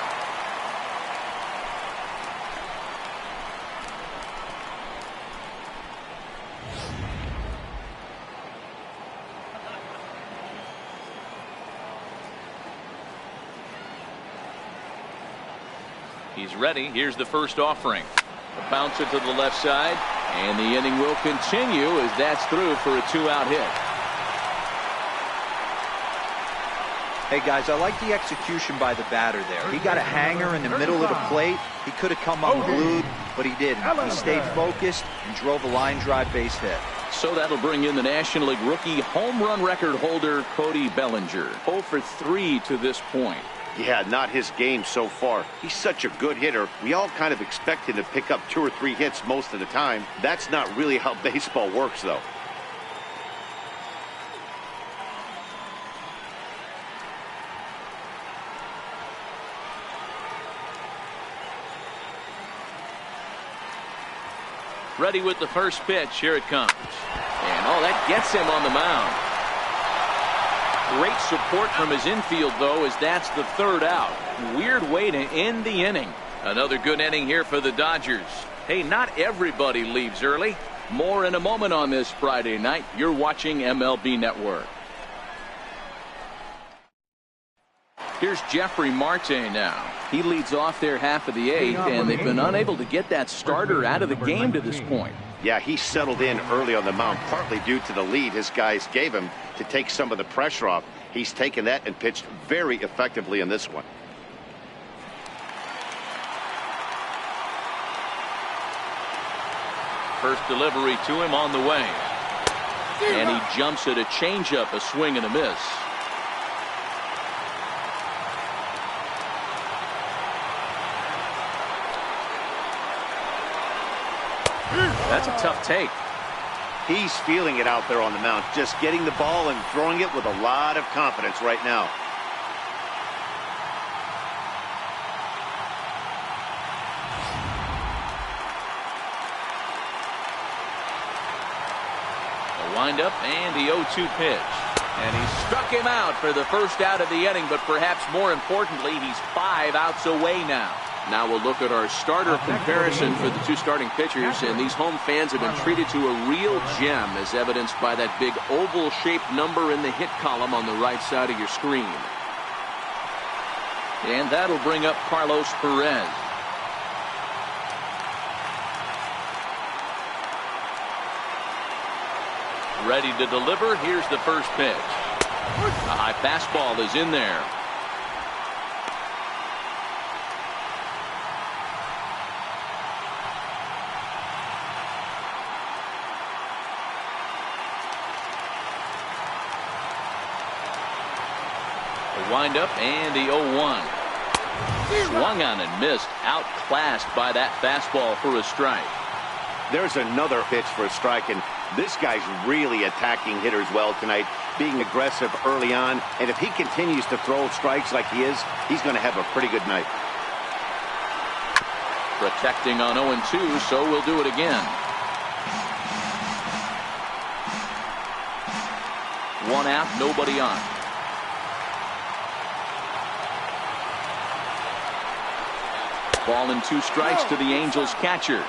He's ready. Here's the first offering. A bouncer to the left side, and the inning will continue as that's through for a 2-out hit. Hey guys, I like the execution by the batter there. He got a hanger in the middle of the plate. He could have come unglued, but he didn't. He stayed focused and drove a line drive base hit. So that'll bring in the National League rookie home run record holder Cody Bellinger. 0 for 3 to this point. Yeah, not his game so far. He's such a good hitter. We all kind of expect him to pick up 2 or 3 hits most of the time. That's not really how baseball works, though. Ready with the first pitch. Here it comes. And oh, that gets him on the mound. Great support from his infield, though, as that's the 3rd out. Weird way to end the inning. Another good inning here for the Dodgers. Hey, not everybody leaves early. More in a moment on this Friday night. You're watching MLB Network. Here's Jeffrey Marte now. He leads off their half of the 8th, and they've been unable to get that starter out of the game to this point. Yeah, he settled in early on the mound, partly due to the lead his guys gave him to take some of the pressure off. He's taken that and pitched very effectively in this one. First delivery to him on the way. And he jumps at a changeup, a swing and a miss. That's a tough take. He's feeling it out there on the mound, just getting the ball and throwing it with a lot of confidence right now. A windup and the 0-2 pitch. And he struck him out for the first out of the inning, but perhaps more importantly, he's 5 outs away now. Now we'll look at our starter comparison for the 2 starting pitchers, and these home fans have been treated to a real gem, as evidenced by that big oval-shaped number in the hit column on the right side of your screen. And that'll bring up Carlos Perez. Ready to deliver. Here's the first pitch. A high fastball is in there. Wind up and the 0-1. Swung on and missed. Outclassed by that fastball for a strike. There's another pitch for a strike, and this guy's really attacking hitters well tonight, being aggressive early on, and if he continues to throw strikes like he is, he's going to have a pretty good night. Protecting on 0-2, so we'll do it again. 1 out, nobody on. Ball and 2 strikes to the Angels catcher.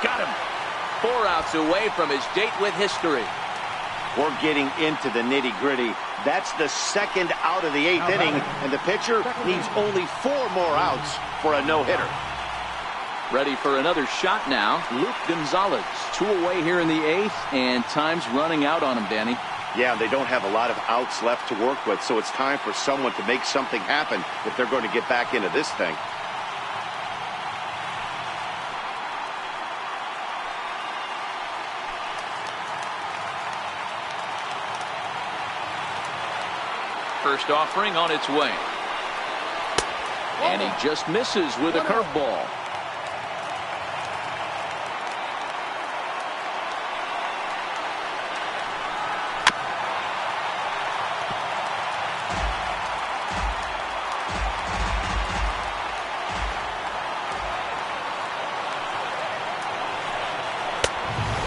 Got him. 4 outs away from his date with history. We're getting into the nitty-gritty. That's the 2nd out of the 8th inning, and the pitcher needs only 4 more outs for a no-hitter. Ready for another shot now. Luke Gonzalez. 2 away here in the 8th, and time's running out on him, Danny. Yeah, they don't have a lot of outs left to work with, so it's time for someone to make something happen if they're going to get back into this thing. First offering on its way. And he just misses with a curveball.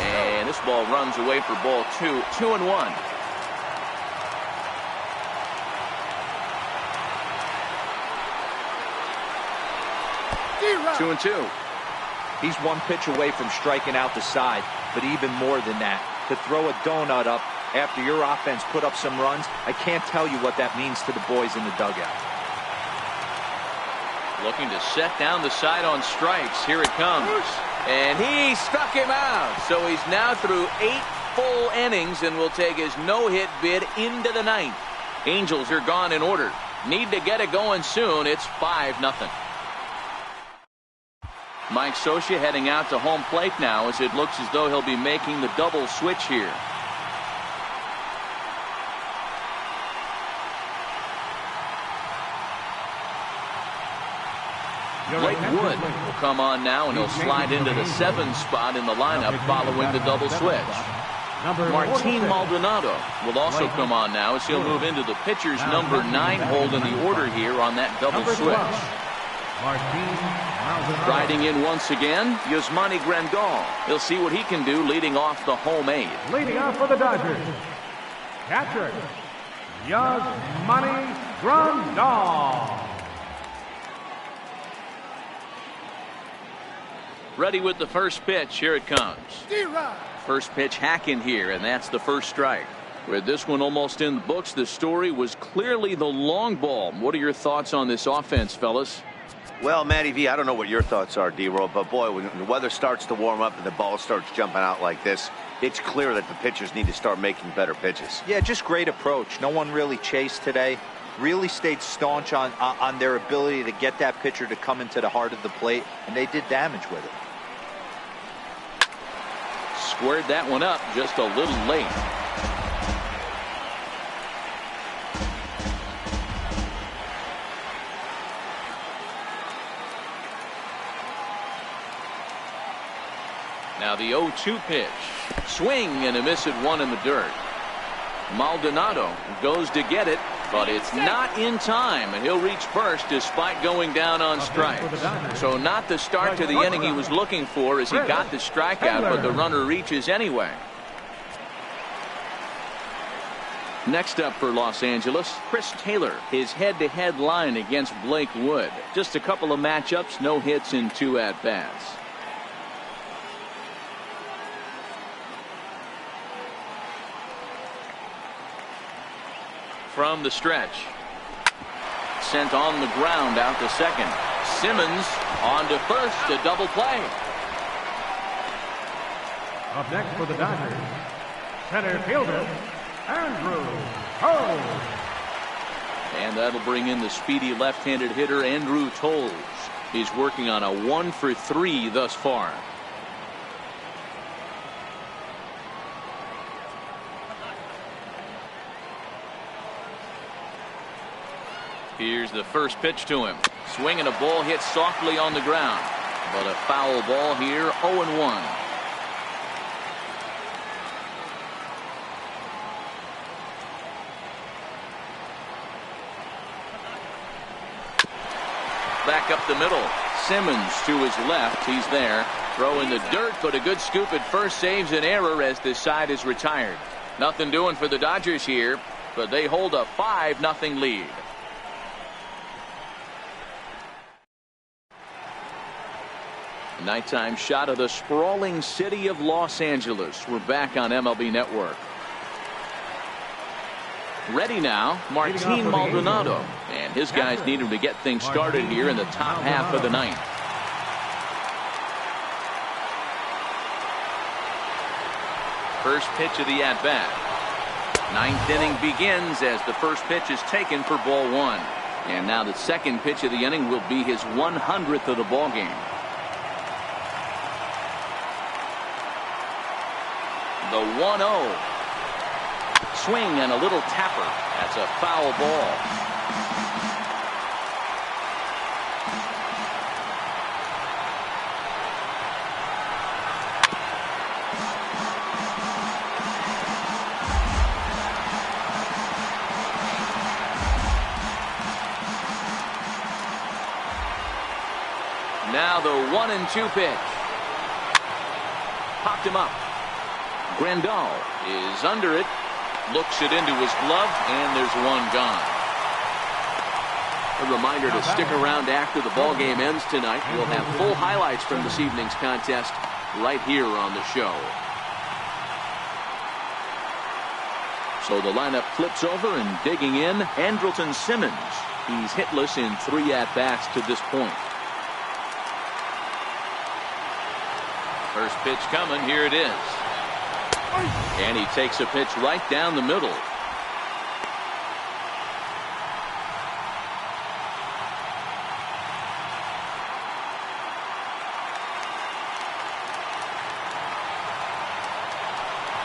And this ball runs away for ball 2. 2-1. 2-2. He's 1 pitch away from striking out the side, but even more than that, to throw a donut up after your offense put up some runs, I can't tell you what that means to the boys in the dugout. Looking to set down the side on strikes. Here it comes. And he struck him out. So he's now through 8 full innings and will take his no-hit bid into the 9th. Angels are gone in order. Need to get it going soon. It's 5-0. Mike Scioscia heading out to home plate now as it looks as though he'll be making the double switch here. Blake Wood will come on now, and he'll slide into the 7th spot in the lineup following the double switch. Martin Maldonado will also come on now as he'll move into the pitcher's number 9 hold in the order here on that double switch. Riding in once again, Yasmani Grandal. He'll see what he can do leading off the home 8. Leading off for the Dodgers, catcher, Yasmani Grandal. Ready with the first pitch. Here it comes. First pitch hacking here, and that's the first strike. With this one almost in the books, the story was clearly the long ball. What are your thoughts on this offense, fellas? Well, Matty V, I don't know what your thoughts are, D-Roll, but boy, when the weather starts to warm up and the ball starts jumping out like this, it's clear that the pitchers need to start making better pitches. Yeah, just great approach. No one really chased today. Really stayed staunch on their ability to get that pitcher to come into the heart of the plate, and they did damage with it. Squared that one up just a little late. Now the 0-2 pitch. Swing and a miss at 1 in the dirt. Maldonado goes to get it, but it's not in time, and he'll reach first despite going down on strikes. So not the start to the inning he was looking for as he got the strikeout, but the runner reaches anyway. Next up for Los Angeles, Chris Taylor. His head-to-head line against Blake Wood. Just a couple of matchups, no hits in 2 at-bats. From the stretch. Sent on the ground out to second. Simmons on to first, a double play. Up next for the Dodgers, center fielder, Andrew Toles. And that'll bring in the speedy left-handed hitter Andrew Toles. He's working on a 1-for-3 thus far. Here's the first pitch to him. Swinging, a ball hit softly on the ground. But a foul ball here, 0-1. Back up the middle. Simmons to his left. He's there. Throw in the dirt, but a good scoop at first saves an error as this side is retired. Nothing doing for the Dodgers here, but they hold a 5-0 lead. Nighttime shot of the sprawling city of Los Angeles. We're back on MLB Network. Ready now, Martin Maldonado. And his guys need him to get things started here in the top half of the ninth. First pitch of the at-bat. Ninth inning begins as the first pitch is taken for ball one. And now the second pitch of the inning will be his 100th of the ball game. The 1-0. Swing and a little tapper. That's a foul ball. Now the 1-2 pitch. Popped him up. Grandal is under it. Looks it into his glove, and there's one gone. A reminder to stick around after the ball game ends tonight. We'll have full highlights from this evening's contest right here on the show. So the lineup flips over, and digging in, Andrelton Simmons. He's hitless in 3 at-bats to this point. First pitch coming. Here it is. And he takes a pitch right down the middle.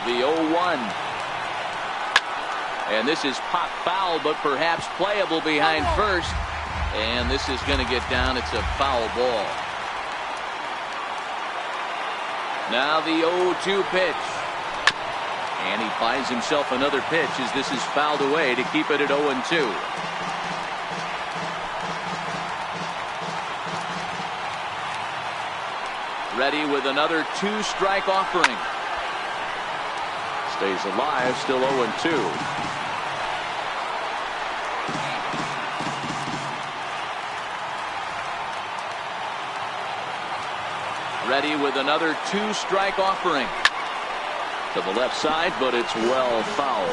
The 0-1. And this is pop foul, but perhaps playable behind first. And this is going to get down. It's a foul ball. Now the 0-2 pitch. And he buys himself another pitch as this is fouled away to keep it at 0-2. Ready with another 2-strike offering. Stays alive, still 0-2. Ready with another 2-strike offering. To the left side, but it's well fouled.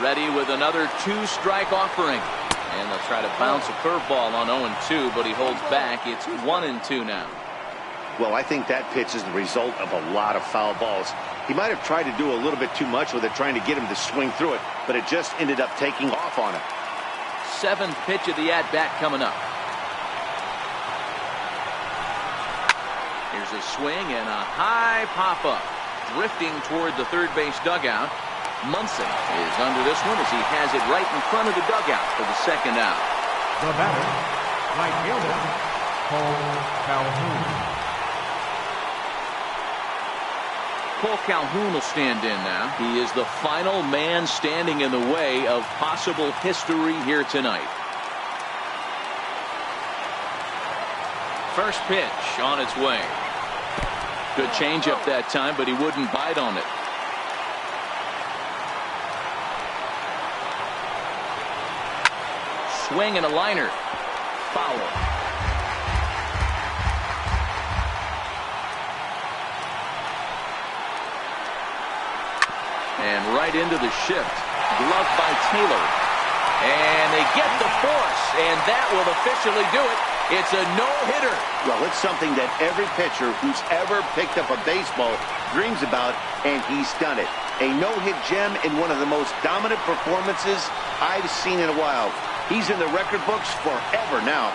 Ready with another 2-strike offering. And they'll try to bounce a curveball on 0-2, but he holds back. It's 1-2 now. Well, I think that pitch is the result of a lot of foul balls. He might have tried to do a little bit too much with it, trying to get him to swing through it, but it just ended up taking off on him. 7th pitch of the at-bat coming up. Here's a swing and a high pop-up. Drifting toward the third base dugout. Munson is under this one as he has it right in front of the dugout for the second out. The batter, right fielder, Cole Calhoun. Cole Calhoun will stand in now. He is the final man standing in the way of possible history here tonight. First pitch on its way. Good changeup that time, but he wouldn't bite on it. Swing and a liner. Foul. And right into the shift. Glove by Taylor. And they get the force, and that will officially do it. It's a no-hitter. Well, it's something that every pitcher who's ever picked up a baseball dreams about, and he's done it. A no-hit gem in one of the most dominant performances I've seen in a while. He's in the record books forever now.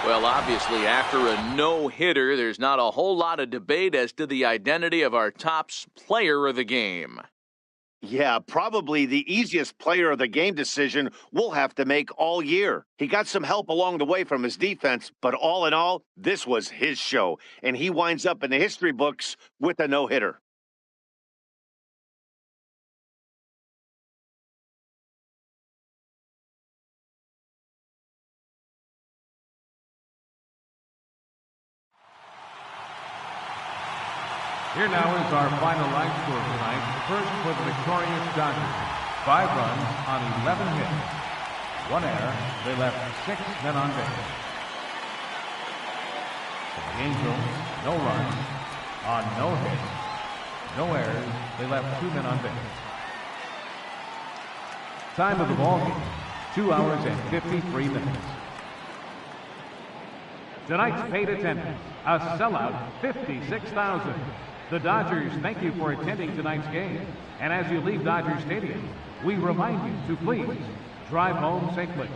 Well, obviously, after a no-hitter, there's not a whole lot of debate as to the identity of our top player of the game. Yeah, probably the easiest player of the game decision we'll have to make all year. He got some help along the way from his defense, but all in all, this was his show, and he winds up in the history books with a no-hitter. Here now is our final line score tonight. First for the victorious Dodgers. 5 runs on 11 hits. 1 error. They left 6 men on base. For the Angels, no runs on no hits. No errors. They left 2 men on base. Time of the ball game, 2 hours and 53 minutes. Tonight's paid attendance, a sellout 56,000. The Dodgers thank you for attending tonight's game. And as you leave Dodger Stadium, we remind you to please drive home safely.